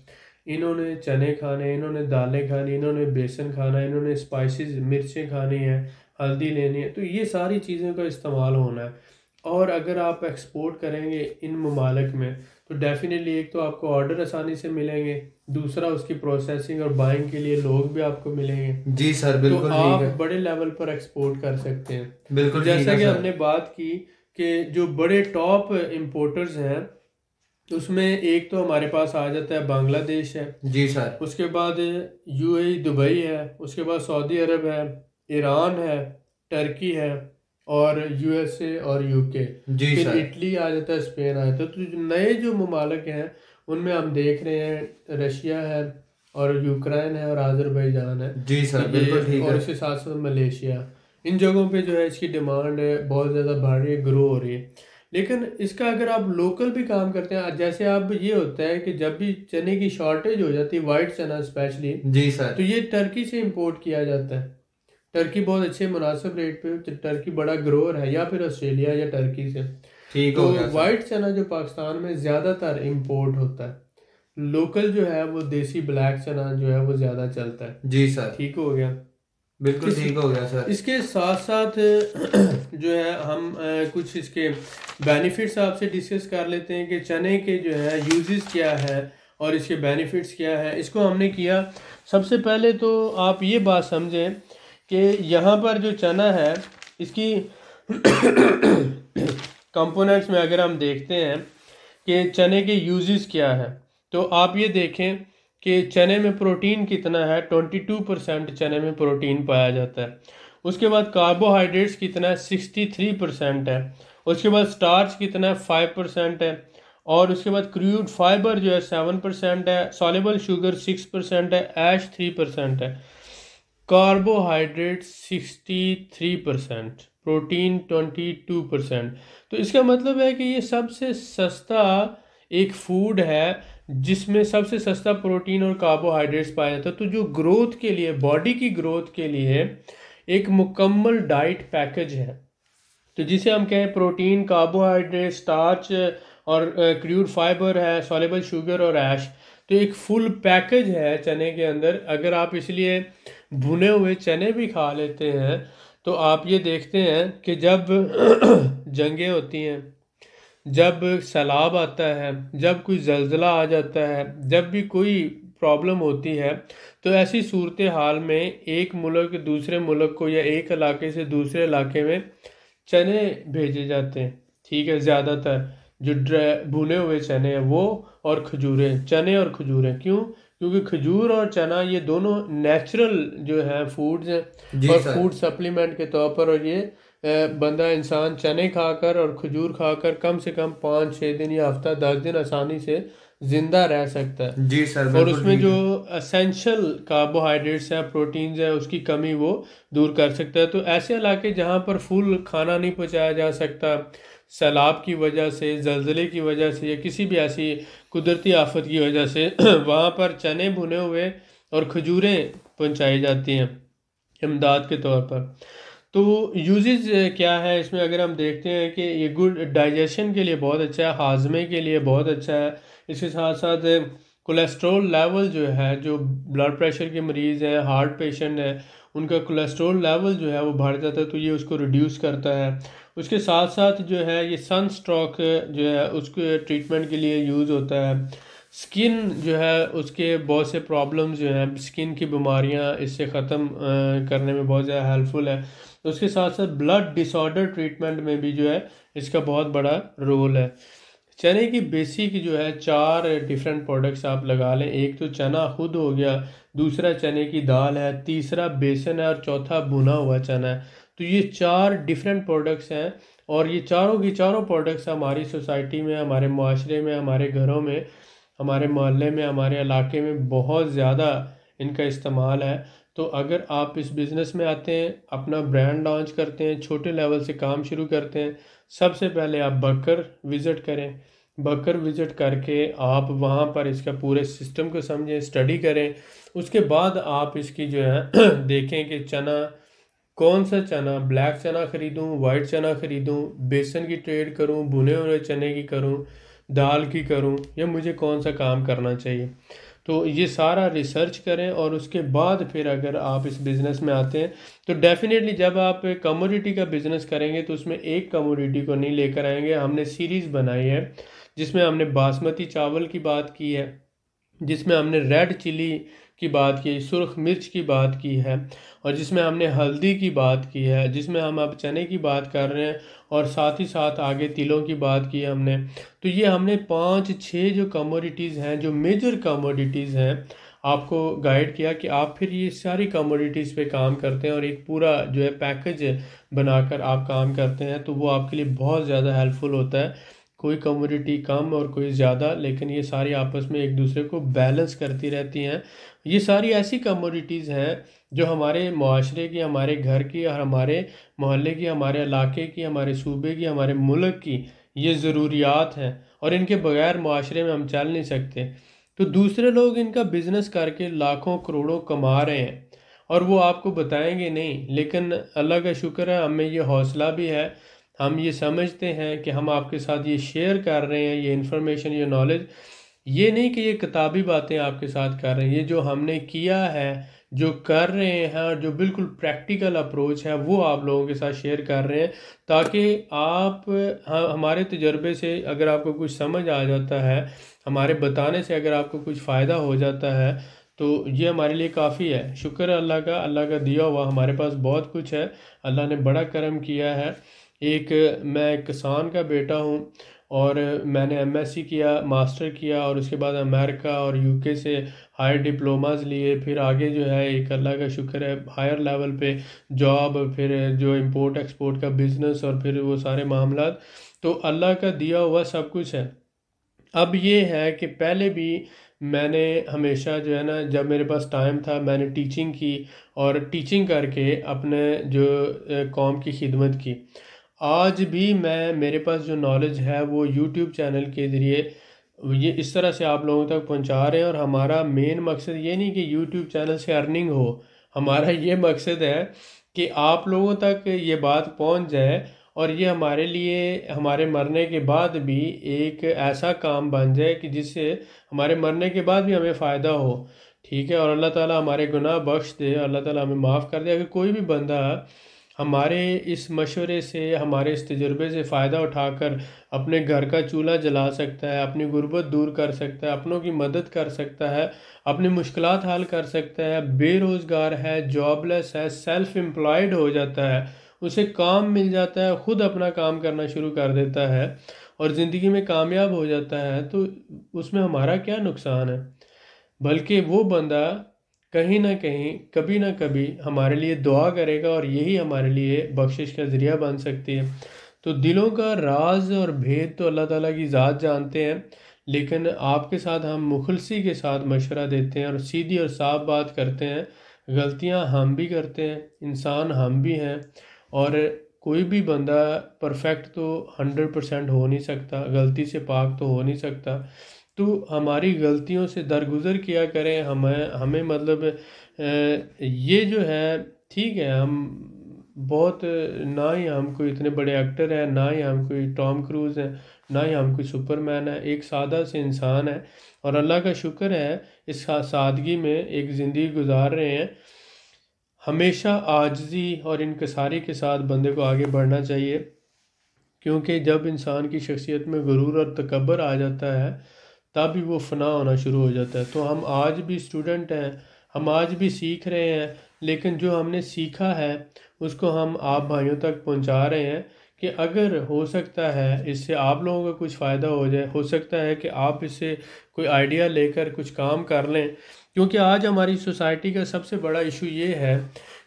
S2: इन्होंने चने खाने, इन्होंने दालें खानी, इन्होंने बेसन खाना, इन्होंने स्पाइसेस मिर्चें खानी है, हल्दी लेनी है। तो ये सारी चीज़ों का इस्तेमाल होना है। और अगर आप एक्सपोर्ट करेंगे इन ममालिक में, तो डेफिनेटली एक तो आपको ऑर्डर आसानी से मिलेंगे, दूसरा उसकी प्रोसेसिंग और बाइंग के लिए लोग भी आपको मिलेंगे।
S1: जी सर,
S2: तो
S1: बिल्कुल ठीक
S2: आप
S1: है।
S2: बड़े लेवल पर एक्सपोर्ट कर सकते हैं।
S1: बिल्कुल
S2: तो
S1: ठीक
S2: जैसा
S1: है
S2: कि
S1: सर।
S2: हमने बात की कि जो बड़े टॉप इंपोर्टर्स हैं, उसमें एक तो हमारे पास आ जाता है बांग्लादेश है,
S1: जी सर।
S2: उसके बाद यूएई दुबई है, उसके बाद सऊदी अरब है, ईरान है, टर्की है, और यूएसए और यूके,
S1: जी
S2: फिर
S1: सर।
S2: इटली आ जाता है, स्पेन आ जाता है। तो जो नए जो ममालिक हैं उनमें हम देख रहे हैं रशिया है, और यूक्रेन है, और आज़रबाईजान है।
S1: जी
S2: तो
S1: सर,
S2: ये,
S1: बिल्कुल ठीक
S2: और
S1: है।
S2: इसके साथ साथ मलेशिया, इन जगहों पे जो है इसकी डिमांड बहुत ज़्यादा बढ़ रही है, ग्रो हो रही है। लेकिन इसका अगर आप लोकल भी काम करते हैं, जैसे आप ये होता है कि जब भी चने की शॉर्टेज हो जाती है, वाइट चना स्पेशली,
S1: जी
S2: तो
S1: सर।
S2: ये टर्की से इंपोर्ट किया जाता है। टर्की बहुत अच्छे मुनासिब रेट पे, तो टर्की बड़ा ग्रोअर है, या फिर ऑस्ट्रेलिया या टर्की से।
S1: ठीक
S2: तो
S1: हो गया सर।
S2: वाइट चना जो पाकिस्तान में ज़्यादातर इंपोर्ट होता है, लोकल जो है वो देसी ब्लैक चना जो है वो ज़्यादा चलता है।
S1: जी सर,
S2: ठीक हो गया।
S1: बिल्कुल
S2: इस
S1: ठीक हो गया सर।
S2: इसके साथ साथ जो है हम कुछ इसके बेनिफिट्स आपसे डिस्कस कर लेते हैं कि चने के जो है यूजेस क्या है और इसके बेनिफिट्स क्या है। इसको हमने किया, सबसे पहले तो आप ये बात समझें कि यहाँ पर जो चना है इसकी कंपोनेंट्स में अगर हम देखते हैं कि चने के यूजेस क्या है, तो आप ये देखें कि चने में प्रोटीन कितना है। 22% चने में प्रोटीन पाया जाता है। उसके बाद कार्बोहाइड्रेट्स कितना है, 63% है। उसके बाद स्टार्च कितना है, 5% है। और उसके बाद क्रूड फाइबर जो है 7% है, सॉल्युबल शुगर 6% है, ऐश 3% है। Carbohydrate 63%, protein 22%। तो इसका मतलब है कि ये सबसे सस्ता एक फूड है जिसमें सबसे सस्ता प्रोटीन और कार्बोहाइड्रेट्स पाया जाता है। तो जो ग्रोथ के लिए, बॉडी की ग्रोथ के लिए एक मुकम्मल डाइट पैकेज है, तो जिसे हम कहें प्रोटीन, कार्बोहाइड्रेट, स्टार्च और क्रूड फाइबर है, सॉल्युबल शुगर और ऐश। तो एक फुल पैकेज है चने के अंदर। अगर आप इसलिए भुने हुए चने भी खा लेते हैं तो आप ये देखते हैं कि जब जंगें होती हैं, जब सैलाब आता है, जब कोई जल्जला आ जाता है, जब भी कोई प्रॉब्लम होती है, तो ऐसी सूरत हाल में एक मुल्क दूसरे मुल्क को या एक इलाके से दूसरे इलाके में चने भेजे जाते हैं। ठीक है, ज़्यादातर जो भुने हुए चने हैं वो, और खजूरें, चने और खजूरें। क्यों? क्योंकि खजूर और चना ये दोनों नेचुरल जो है फूड्स हैं
S1: जी
S2: और
S1: सर।
S2: फूड सप्लीमेंट के तौर पर। और ये बंदा इंसान चने खाकर और खजूर खाकर कम से कम 5-6 दिन या हफ्ता 10 दिन आसानी से ज़िंदा रह सकता है।
S1: जी सर,
S2: और
S1: बिल्कुल
S2: उसमें
S1: ठीक
S2: जो
S1: है।
S2: असेंशियल कार्बोहाइड्रेट्स हैं, प्रोटीन्स हैं, उसकी कमी वो दूर कर सकता है। तो ऐसे इलाके जहाँ पर फुल खाना नहीं पहुँचाया जा सकता, सैलाब की वजह से, जल्जले की वजह से या किसी भी ऐसी कुदरती आफत की वजह से वहाँ पर चने भुने हुए और खजूरें पहुँचाई जाती हैं इमदाद के तौर पर। तो यूजेस क्या है इसमें, अगर हम देखते हैं कि ये गुड डाइजेशन के लिए बहुत अच्छा है, हाजमे के लिए बहुत अच्छा है। इसके साथ साथ कोलेस्ट्रॉल लेवल जो है, जो ब्लड प्रेशर के मरीज़ हैं, हार्ट पेशेंट हैं, उनका कोलेस्ट्रॉल लेवल जो है वो बढ़ जाता है, तो ये उसको रिड्यूस करता है। उसके साथ साथ जो है ये सन स्ट्रोक जो है उसके ट्रीटमेंट के लिए यूज़ होता है। स्किन जो है उसके बहुत से प्रॉब्लम्स जो हैं, स्किन की बीमारियां इससे ख़त्म करने में बहुत ज़्यादा हेल्पफुल है। उसके साथ साथ ब्लड डिसऑर्डर ट्रीटमेंट में भी जो है इसका बहुत बड़ा रोल है। चने की बेसिक जो है 4 डिफरेंट प्रोडक्ट्स आप लगा लें। एक तो चना खुद हो गया, दूसरा चने की दाल है, तीसरा बेसन है और चौथा भुना हुआ चना है। तो ये 4 डिफरेंट प्रोडक्ट्स हैं और ये चारों की चारों प्रोडक्ट्स हमारी सोसाइटी में, हमारे माशरे में, हमारे घरों में, हमारे मोहल्ले में, हमारे इलाके में बहुत ज़्यादा इनका इस्तेमाल है। तो अगर आप इस बिज़नेस में आते हैं, अपना ब्रांड लॉन्च करते हैं, छोटे लेवल से काम शुरू करते हैं, सबसे पहले आप बकर विज़िट करें। बकर विज़िट करके आप वहाँ पर इसका पूरे सिस्टम को समझें, स्टडी करें। उसके बाद आप इसकी जो है देखें कि चना, कौन सा चना, ब्लैक चना ख़रीदूँ, वाइट चना ख़रीदूँ, बेसन की ट्रेड करूँ, भुने हुए चने की करूँ, दाल की करूं, या मुझे कौन सा काम करना चाहिए। तो ये सारा रिसर्च करें और उसके बाद फिर अगर आप इस बिज़नेस में आते हैं तो डेफिनेटली जब आप कमोडिटी का बिज़नेस करेंगे तो उसमें एक कमोडिटी को नहीं लेकर आएंगे। हमने सीरीज़ बनाई है जिसमें हमने बासमती चावल की बात की है, जिसमें हमने रेड चिली की बात की, सुर्ख मिर्च की बात की है, और जिसमें हमने हल्दी की बात की है, जिसमें हम अब चने की बात कर रहे हैं, और साथ ही साथ आगे तिलों की बात की है हमने। तो ये हमने 5-6 जो कमोडिटीज़ हैं, जो मेजर कमोडिटीज़ हैं, आपको गाइड किया कि आप फिर ये सारी कमोडिटीज़ पे काम करते हैं और एक पूरा जो है पैकेज बनाकर आप काम करते हैं, तो वो आपके लिए बहुत ज़्यादा हेल्पफुल होता है। कोई कमोडिटी कम और कोई ज़्यादा, लेकिन ये सारी आपस में एक दूसरे को बैलेंस करती रहती हैं। ये सारी ऐसी कमोडिटीज़ हैं जो हमारे माशरे की, हमारे घर की और हमारे मोहल्ले की, हमारे इलाके की, हमारे सूबे की, हमारे मुल्क की ये ज़रूरियात हैं, और इनके बगैर माशरे में हम चल नहीं सकते। तो दूसरे लोग इनका बिज़नेस करके लाखों करोड़ों कमा रहे हैं और वो आपको बताएंगे नहीं, लेकिन अल्लाह का शुक्र है हमें ये हौसला भी है, हम ये समझते हैं कि हम आपके साथ ये शेयर कर रहे हैं, ये इन्फॉर्मेशन, ये नॉलेज। ये नहीं कि ये किताबी बातें आपके साथ कर रहे हैं, ये जो हमने किया है, जो कर रहे हैं और जो बिल्कुल प्रैक्टिकल अप्रोच है वो आप लोगों के साथ शेयर कर रहे हैं, ताकि आप हमारे तजर्बे से अगर आपको कुछ समझ आ जाता है, हमारे बताने से अगर आपको कुछ फ़ायदा हो जाता है, तो ये हमारे लिए काफ़ी है। शुक्र है अल्लाह का, अल्लाह का दिया हुआ हमारे पास बहुत कुछ है। अल्लाह ने बड़ा करम किया है। एक मैं एक किसान का बेटा हूँ और मैंने एमएससी किया, मास्टर किया, और उसके बाद अमेरिका और यूके से हायर डिप्लोमाज लिए। फिर आगे जो है एक अल्लाह का शुक्र है हायर लेवल पे जॉब, फिर जो इंपोर्ट एक्सपोर्ट का बिजनेस, और फिर वो सारे मामला। तो अल्लाह का दिया हुआ सब कुछ है। अब ये है कि पहले भी मैंने हमेशा जो है ना, जब मेरे पास टाइम था मैंने टीचिंग की, और टीचिंग करके अपने जो कौम की खिदमत की। आज भी मैं, मेरे पास जो नॉलेज है वो यूट्यूब चैनल के ज़रिए ये इस तरह से आप लोगों तक पहुंचा रहे हैं। और हमारा मेन मकसद ये नहीं कि यूट्यूब चैनल से अर्निंग हो, हमारा ये मकसद है कि आप लोगों तक ये बात पहुंच जाए, और ये हमारे लिए हमारे मरने के बाद भी एक ऐसा काम बन जाए कि जिससे हमारे मरने के बाद भी हमें फ़ायदा हो। ठीक है, और अल्लाह ताला हमारे गुनाह बख्श दे, अल्लाह ताला हमें माफ़ कर दे। अगर कोई भी बंदा हमारे इस मशवरे से, हमारे इस तजुर्बे से फ़ायदा उठाकर अपने घर का चूल्हा जला सकता है, अपनी गुर्बत दूर कर सकता है, अपनों की मदद कर सकता है, अपनी मुश्किलात हल कर सकता है, बेरोज़गार है, जॉबलेस है, सेल्फ एम्प्लॉयड हो जाता है, उसे काम मिल जाता है, ख़ुद अपना काम करना शुरू कर देता है और ज़िंदगी में कामयाब हो जाता है, तो उसमें हमारा क्या नुकसान है? बल्कि वो बंदा कहीं ना कहीं, कभी ना कभी हमारे लिए दुआ करेगा, और यही हमारे लिए बख्शिश का ज़रिया बन सकती है। तो दिलों का राज और भेद तो अल्लाह ताला की ज़ात जानते हैं, लेकिन आपके साथ हम मुखलसी के साथ मशवरा देते हैं और सीधी और साफ बात करते हैं। गलतियां हम भी करते हैं, इंसान हम भी हैं, और कोई भी बंदा परफेक्ट तो 100% हो नहीं सकता, गलती से पाक तो हो नहीं सकता। तो हमारी गलतियों से दरगुजर किया करें। हमें हमें मतलब ये जो है, ठीक है, हम बहुत, ना ही हम कोई इतने बड़े एक्टर हैं, ना ही हम कोई टॉम क्रूज़ हैं, ना ही हम कोई सुपरमैन है, एक सादा से इंसान है, और अल्लाह का शुक्र है इस सादगी में एक ज़िंदगी गुजार रहे हैं। हमेशा आजिज़ी और इनकिसारी के साथ बंदे को आगे बढ़ना चाहिए, क्योंकि जब इंसान की शख्सियत में गुरूर और तकब्बर आ जाता है तब भी वो फना होना शुरू हो जाता है। तो हम आज भी स्टूडेंट हैं, हम आज भी सीख रहे हैं, लेकिन जो हमने सीखा है उसको हम आप भाइयों तक पहुंचा रहे हैं कि अगर हो सकता है इससे आप लोगों का कुछ फ़ायदा हो जाए, हो सकता है कि आप इससे कोई आइडिया लेकर कुछ काम कर लें। क्योंकि आज हमारी सोसाइटी का सबसे बड़ा इशू ये है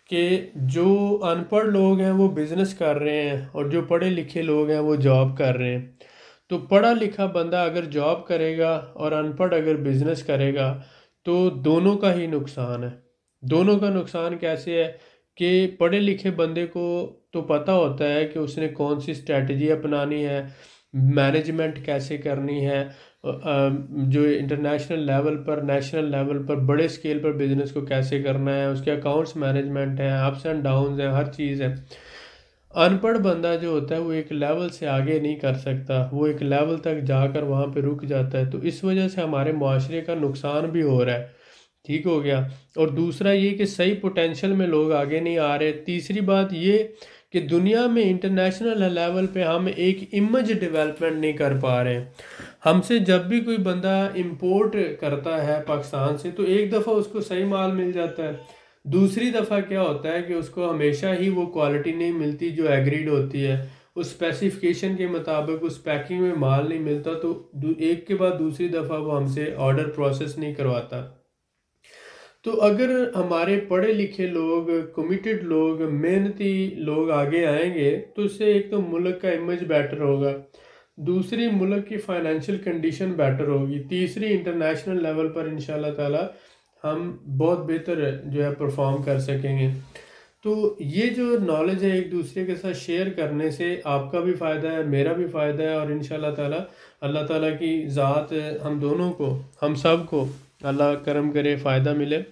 S2: कि जो अनपढ़ लोग हैं वो बिज़नेस कर रहे हैं, और जो पढ़े लिखे लोग हैं वो जॉब कर रहे हैं। तो पढ़ा लिखा बंदा अगर जॉब करेगा और अनपढ़ अगर बिजनेस करेगा तो दोनों का ही नुकसान है। दोनों का नुकसान कैसे है कि पढ़े लिखे बंदे को तो पता होता है कि उसने कौन सी स्ट्रैटेजी अपनानी है, मैनेजमेंट कैसे करनी है, जो इंटरनेशनल लेवल पर, नेशनल लेवल पर, बड़े स्केल पर बिजनेस को कैसे करना है, उसके अकाउंट्स मैनेजमेंट है, अप्स एंड डाउन्स है, हर चीज़ है। अनपढ़ बंदा जो होता है वो एक लेवल से आगे नहीं कर सकता, वो एक लेवल तक जाकर वहाँ पे रुक जाता है। तो इस वजह से हमारे मुआशरे का नुकसान भी हो रहा है। ठीक हो गया। और दूसरा ये कि सही पोटेंशियल में लोग आगे नहीं आ रहे। तीसरी बात ये कि दुनिया में इंटरनेशनल लेवल पे हम एक इमेज डेवलपमेंट नहीं कर पा रहे। हमसे जब भी कोई बंदा इंपोर्ट करता है पाकिस्तान से, तो एक दफ़ा उसको सही माल मिल जाता है, दूसरी दफ़ा क्या होता है कि उसको हमेशा ही वो क्वालिटी नहीं मिलती जो एग्रीड होती है, उस स्पेसिफिकेशन के मुताबिक उस पैकिंग में माल नहीं मिलता, तो एक के बाद दूसरी दफ़ा वो हमसे ऑर्डर प्रोसेस नहीं करवाता। तो अगर हमारे पढ़े लिखे लोग, कमिटेड लोग, मेहनती लोग आगे आएंगे तो इससे एक तो मुल्क का इमेज बेटर होगा, दूसरी मुल्क की फाइनेंशियल कंडीशन बेटर होगी, तीसरी इंटरनेशनल लेवल पर इंशाल्लाह ताला हम बहुत बेहतर जो है परफॉर्म कर सकेंगे। तो ये जो नॉलेज है एक दूसरे के साथ शेयर करने से आपका भी फ़ायदा है, मेरा भी फ़ायदा है, और इंशाल्लाह ताला अल्लाह ताला की ज़ात हम दोनों को, हम सब को अल्लाह करम करे, फ़ायदा मिले।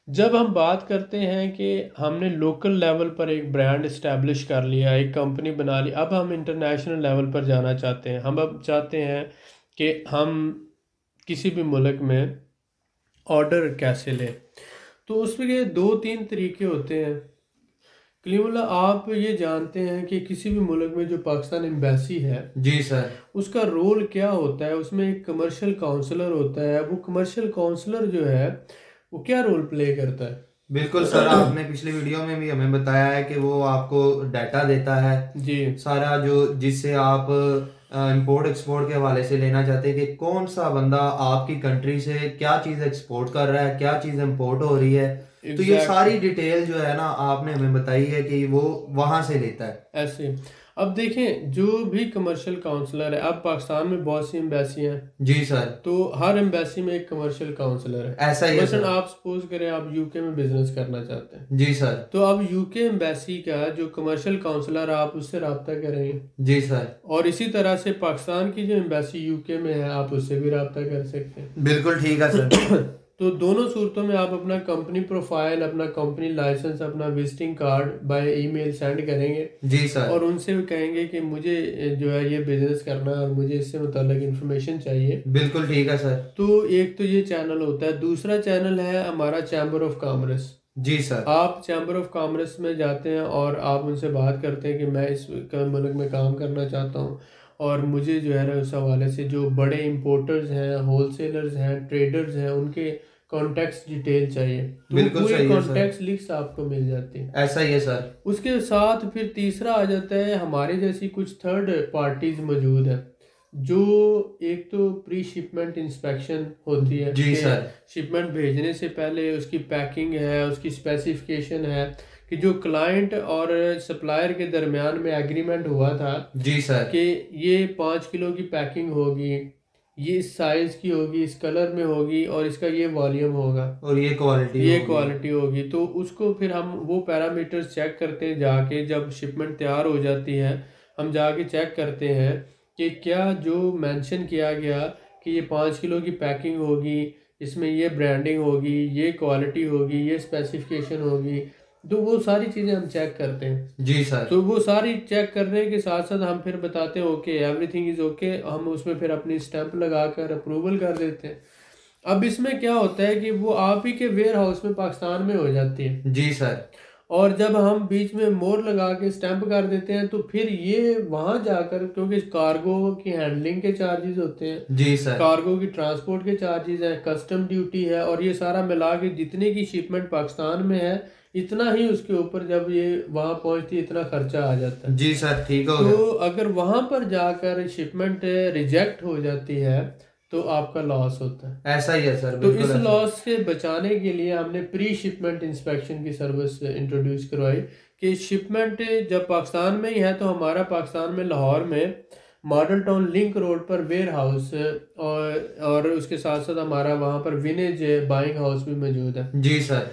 S2: जब हम बात करते हैं कि हमने लोकल लेवल पर एक ब्रांड इस्टेब्लिश कर लिया, एक कंपनी बना ली, अब हम इंटरनेशनल लेवल पर जाना चाहते हैं। हम अब चाहते हैं कि हम किसी भी मुल्क में ऑर्डर कैसे लें। तो उसमें के 2-3 तरीके होते हैं। कलीमुल्लाह, आप ये जानते हैं कि किसी भी मुल्क में जो पाकिस्तान एम्बेसी है,
S1: जी सर,
S2: उसका रोल क्या होता है? उसमें एक कमर्शियल काउंसलर होता है। वो कमर्शियल काउंसलर जो है वो क्या रोल प्ले करता है?
S1: बिल्कुल सर, आपने पिछली वीडियो में भी हमें बताया है कि वो आपको डाटा देता है
S2: जी
S1: सारा, जो जिससे आप इंपोर्ट एक्सपोर्ट के हवाले से लेना चाहते हैं कि कौन सा बंदा आपकी कंट्री से क्या चीज़ एक्सपोर्ट कर रहा है, क्या चीज़ इंपोर्ट हो रही है, तो ये सारी डिटेल जो है ना आपने हमें बताई है कि वो वहां से लेता है।
S2: ऐसे अब देखें, जो भी कमर्शियल काउंसलर है, अब पाकिस्तान में बहुत सी एम्बेसी हैं,
S1: जी सर।
S2: तो हर एम्बेसी में एक कमर्शियल काउंसलर है।
S1: ऐसा ही है
S2: मसलन
S1: सर।
S2: आप सपोज करें आप यूके में बिजनेस करना चाहते हैं,
S1: जी सर।
S2: तो अब यूके एम्बेसी का जो कमर्शियल काउंसलर आप उससे रब्ता करेंगे।
S1: जी सर।
S2: और इसी तरह से पाकिस्तान की जो एम्बेसी यूके में है, आप उससे भी रब्ता कर सकते हैं।
S1: बिल्कुल ठीक है सर।
S2: तो दोनों सूरतों में आप अपना कंपनी प्रोफाइल, अपना कंपनी लाइसेंस, अपना visiting card by email send करेंगे।
S1: जी सर।
S2: और उनसे भी कहेंगे कि मुझे जो है ये बिजनेस करना है और मुझे इससे मुताल्लिक इन्फॉर्मेशन चाहिए।
S1: बिल्कुल ठीक है सर।
S2: तो एक तो ये चैनल होता है। दूसरा चैनल है हमारा चैम्बर ऑफ कॉमर्स।
S1: जी सर।
S2: आप चैम्बर ऑफ कॉमर्स में जाते हैं और आप उनसे बात करते हैं कि मैं इस मुल्क में काम करना चाहता हूँ और मुझे जो है ना उस हवाले से जो बड़े इंपोर्टर्स हैं, होलसेलर्स हैं, ट्रेडर्स हैं, उनके कॉन्टैक्ट्स डिटेल चाहिए। तो
S1: बिल्कुल
S2: पूरी
S1: सही है सर।
S2: कॉन्टैक्ट्स लिस्ट आपको मिल जाती है।
S1: ऐसा ही है सर।
S2: उसके साथ फिर तीसरा आ जाता है हमारे जैसी कुछ थर्ड पार्टीज मौजूद हैं, जो एक तो प्री शिपमेंट इंस्पेक्शन होती है
S1: जी
S2: कि
S1: सर।
S2: शिपमेंट भेजने से पहले उसकी पैकिंग है, उसकी स्पेसिफिकेशन है कि जो क्लाइंट और सप्लायर के दरमियान में एग्रीमेंट हुआ था
S1: जी सर।
S2: कि ये 5 किलो की पैकिंग होगी, ये इस साइज की होगी, इस कलर में होगी और इसका ये वॉल्यूम होगा
S1: और ये
S2: क्वालिटी होगी, तो उसको फिर हम वो पैरामीटर्स चेक करते हैं जाके। जब शिपमेंट तैयार हो जाती है हम जाके चेक करते हैं कि क्या जो मेंशन किया गया कि ये 5 किलो की पैकिंग होगी, इसमें ये ब्रांडिंग होगी, ये क्वालिटी होगी, ये स्पेसिफिकेशन होगी, तो वो सारी चीज़ें हम चेक करते हैं।
S1: जी सर।
S2: तो वो सारी चेक करने के साथ साथ हम फिर बताते हैं ओके एवरीथिंग इज़ ओके, हम उसमें फिर अपनी स्टैंप लगाकर अप्रूवल कर देते हैं। अब इसमें क्या होता है कि वो आप ही के वेयर हाउस में पाकिस्तान में हो जाती है।
S1: जी सर।
S2: और जब हम बीच में मोहर लगा के स्टैंप कर देते हैं तो फिर ये वहां जाकर, क्योंकि कार्गो की हैंडलिंग के चार्जेस होते हैं,
S1: जी सर।
S2: कार्गो की ट्रांसपोर्ट के चार्जेस हैं, कस्टम ड्यूटी है, और ये सारा मिला के जितने की शिपमेंट पाकिस्तान में है इतना ही उसके ऊपर जब ये वहां पहुंचती है इतना खर्चा आ जाता है।
S1: जी सर। ठीक हो
S2: तो
S1: गया।
S2: अगर वहां पर जाकर शिपमेंट रिजेक्ट हो जाती है तो आपका लॉस होता है।
S1: ऐसा ही है सर।
S2: तो
S1: बिल्कुल
S2: इस
S1: ऐसा।
S2: लॉस से बचाने के लिए हमने प्री शिपमेंट इंस्पेक्शन की सर्विस इंट्रोड्यूस करवाई कि शिपमेंट जब पाकिस्तान में ही है तो हमारा पाकिस्तान में लाहौर में मॉडल टाउन लिंक रोड पर वेयर हाउस और उसके साथ साथ हमारा वहाँ पर विनेज बाइंग हाउस भी मौजूद है।
S1: जी सर।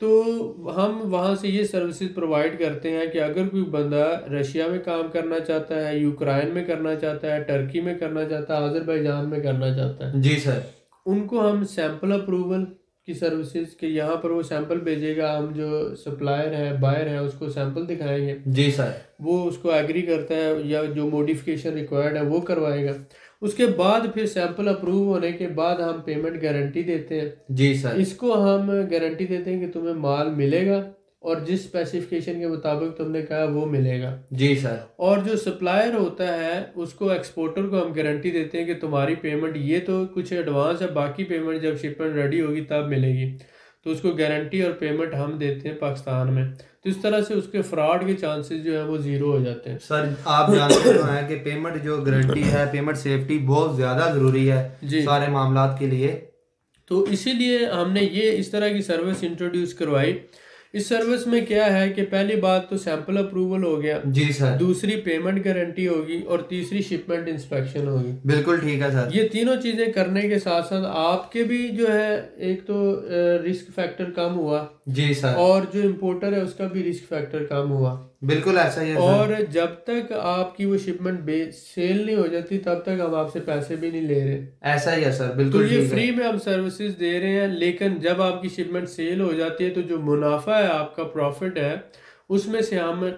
S2: तो हम वहाँ से ये सर्विसेज प्रोवाइड करते हैं कि अगर कोई बंदा रशिया में काम करना चाहता है, यूक्रेन में करना चाहता है, टर्की में करना चाहता है, अजरबैजान में करना चाहता है,
S1: जी सर।
S2: उनको हम सैंपल अप्रूवल की सर्विसेज के यहाँ पर वो सैंपल भेजेगा, हम जो सप्लायर है बायर है उसको सैंपल दिखाएंगे,
S1: जी सर।
S2: वो उसको एग्री करता है या जो मॉडिफिकेशन रिक्वायर्ड है वो करवाएगा। उसके बाद फिर सैंपल अप्रूव होने के बाद हम पेमेंट गारंटी देते हैं।
S1: जी सर।
S2: इसको हम गारंटी देते हैं कि तुम्हें माल मिलेगा और जिस स्पेसिफिकेशन के मुताबिक तुमने कहा वो मिलेगा।
S1: जी सर।
S2: और जो सप्लायर होता है उसको, एक्सपोर्टर को हम गारंटी देते हैं कि तुम्हारी पेमेंट ये तो कुछ एडवांस है, बाकी पेमेंट जब शिपमेंट रेडी होगी तब मिलेगी। तो उसको गारंटी और पेमेंट हम देते हैं पाकिस्तान में। तो इस तरह से उसके फ्रॉड के चांसेस जो है वो जीरो हो जाते हैं।
S1: सर आप जानते तो हैं कि पेमेंट जो गारंटी है, पेमेंट सेफ्टी बहुत ज़्यादा ज़रूरी है
S2: जी।
S1: सारे मामलात के लिए।
S2: तो इसीलिए हमने ये इस तरह की सर्विस इंट्रोड्यूस करवाई। इस सर्विस में क्या है कि पहली बात तो सैंपल अप्रूवल हो गया,
S1: जी सर।
S2: दूसरी पेमेंट गारंटी होगी और तीसरी शिपमेंट इंस्पेक्शन होगी।
S1: बिल्कुल ठीक है सर।
S2: ये तीनों चीजें करने के साथ साथ आपके भी जो है एक तो रिस्क फैक्टर कम हुआ,
S1: जी सर।
S2: और जो इम्पोर्टर है उसका भी रिस्क फैक्टर कम हुआ।
S1: बिल्कुल ऐसा ही है सर।
S2: और जब तक आपकी वो शिपमेंट सेल नहीं हो जाती तब तक हम आपसे पैसे भी नहीं ले रहे।
S1: ऐसा ही है सर।
S2: तो
S1: बिल्कुल
S2: ये
S1: ठीक
S2: फ्री
S1: है।
S2: में हम सर्विसेज दे रहे हैं, लेकिन जब आपकी शिपमेंट सेल हो जाती है तो जो मुनाफा है, आपका प्रॉफिट है, उसमें से हम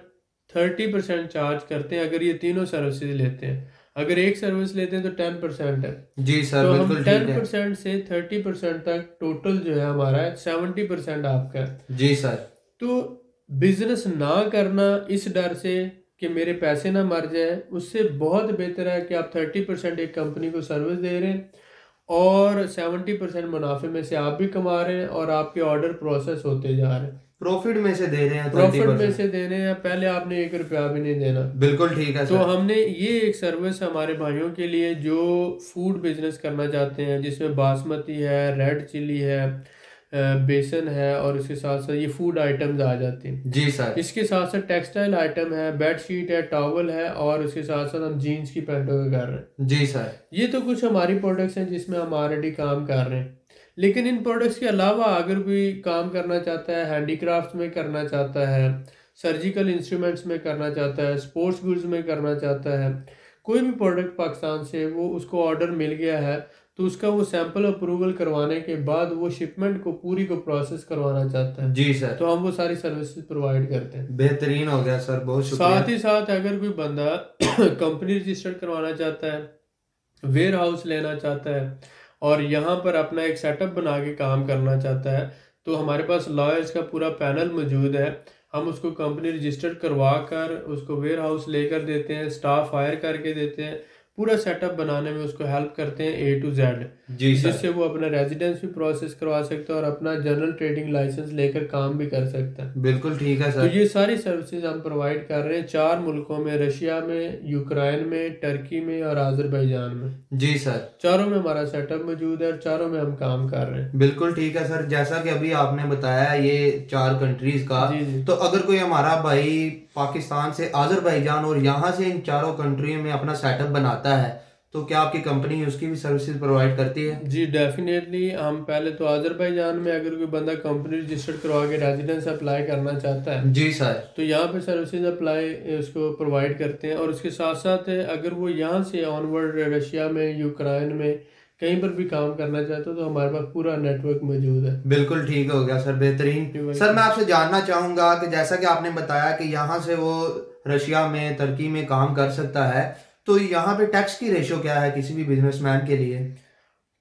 S2: 30% चार्ज करते हैं अगर ये तीनों सर्विसेज लेते हैं। अगर एक सर्विस लेते हैं तो 10% है।
S1: जी सर।
S2: तो हम
S1: बिल्कुल ठीक है।
S2: 10% से 30% तक टोटल जो है हमारा 70% आपका है।
S1: जी सर।
S2: तो बिजनेस ना करना इस डर से कि मेरे पैसे ना मर जाए, उससे बहुत बेहतर है कि आप 30% एक कंपनी को सर्विस दे रहे हैं और 70% मुनाफे में से आप भी कमा रहे हैं और आपके ऑर्डर प्रोसेस होते जा रहे हैं।
S1: प्रॉफिट में से दे रहे हैं,
S2: प्रॉफिट में
S1: 30%।
S2: से देने हैं, पहले आपने 1 रुपया भी नहीं देना।
S1: बिल्कुल ठीक है
S2: तो
S1: सर।
S2: हमने ये एक सर्विस हमारे भाइयों के लिए जो फूड बिजनेस करना चाहते हैं, जिसमें बासमती है, रेड चिली है, बेसन है, और इसके साथ साथ ये फूड आइटम्स आ जाते हैं।
S1: जी सर।
S2: इसके साथ साथ टेक्सटाइल आइटम है, बेड शीट है, टॉवल है, और उसके साथ साथ हम जीन्स की पैंटों का कर रहे हैं।
S1: जी सर।
S2: ये तो कुछ हमारी प्रोडक्ट्स हैं जिसमें हम ऑलरेडी काम कर रहे हैं। लेकिन इन प्रोडक्ट्स के अलावा अगर कोई काम करना चाहता है, हैंडीक्राफ्ट में करना चाहता है, सर्जिकल इंस्ट्रूमेंट्स में करना चाहता है, स्पोर्ट्स गुड्स में करना चाहता है, कोई भी प्रोडक्ट पाकिस्तान से वो उसको ऑर्डर मिल गया है, तो उसका वो सैंपल अप्रूवल करवाने के बाद वो शिपमेंट को पूरी को प्रोसेस करवाना चाहता है,
S1: जी सर।
S2: तो हम वो सारी सर्विसेज प्रोवाइड करते हैं।
S1: बेहतरीन हो गया सर, बहुत शुक्रिया।
S2: साथ ही साथ अगर कोई बंदा कंपनी रजिस्टर्ड करवाना चाहता है, वेयर हाउस लेना चाहता है, और यहाँ पर अपना एक सेटअप बना के काम करना चाहता है, तो हमारे पास लॉयर्स का पूरा पैनल मौजूद है। हम उसको कंपनी रजिस्टर्ड करवा कर उसको वेयर हाउस लेकर देते हैं, स्टाफ हायर करके देते हैं, पूरा सेटअप बनाने में उसको हेल्प करते हैं A to Z,
S1: जी सर।
S2: जिससे वो अपना रेजिडेंस भी प्रोसेस करवा सकता है और अपना जनरल ट्रेडिंग लाइसेंस लेकर काम भी कर सकता है।
S1: बिल्कुल ठीक है
S2: तो
S1: सर।
S2: ये सारी सर्विसेज हम प्रोवाइड कर रहे हैं 4 मुल्कों में, रशिया में, यूक्रेन में, टर्की में और आज़रबाईजान में।
S1: जी सर।
S2: चारों में हमारा सेटअप मौजूद है और चारों में हम काम कर रहे हैं।
S1: बिल्कुल ठीक है सर, जैसा कि अभी आपने बताया ये 4 कंट्रीज का,
S2: जी जी।
S1: तो अगर कोई हमारा भाई पाकिस्तान से आज़रबाईजान और यहाँ से इन चारों कंट्रियों में अपना सेटअप बनाता है, तो क्या आपकी कंपनी उसकी भी सर्विसेज प्रोवाइड करती है?
S2: जी डेफिनेटली। हम पहले तो आज़रबाईजान में अगर कोई बंदा कंपनी रजिस्टर्ड करवा के रेजिडेंस अप्लाई करना चाहता है,
S1: जी सर।
S2: तो यहाँ पे सर्विसेज अप्लाई उसको प्रोवाइड करते हैं, और उसके साथ साथ अगर वो यहाँ से ऑनवर्ड रशिया में, यूक्रेन में कहीं पर भी काम करना चाहते हो, तो हमारे पास पूरा नेटवर्क मौजूद है।
S1: बिल्कुल ठीक हो गया सर, बेहतरीन। सर मैं आपसे जानना चाहूंगा कि जैसा कि आपने बताया कि यहाँ से वो रशिया में, तुर्की में काम कर सकता है, तो यहाँ पे टैक्स की रेशो क्या है किसी भी बिजनेसमैन के लिए?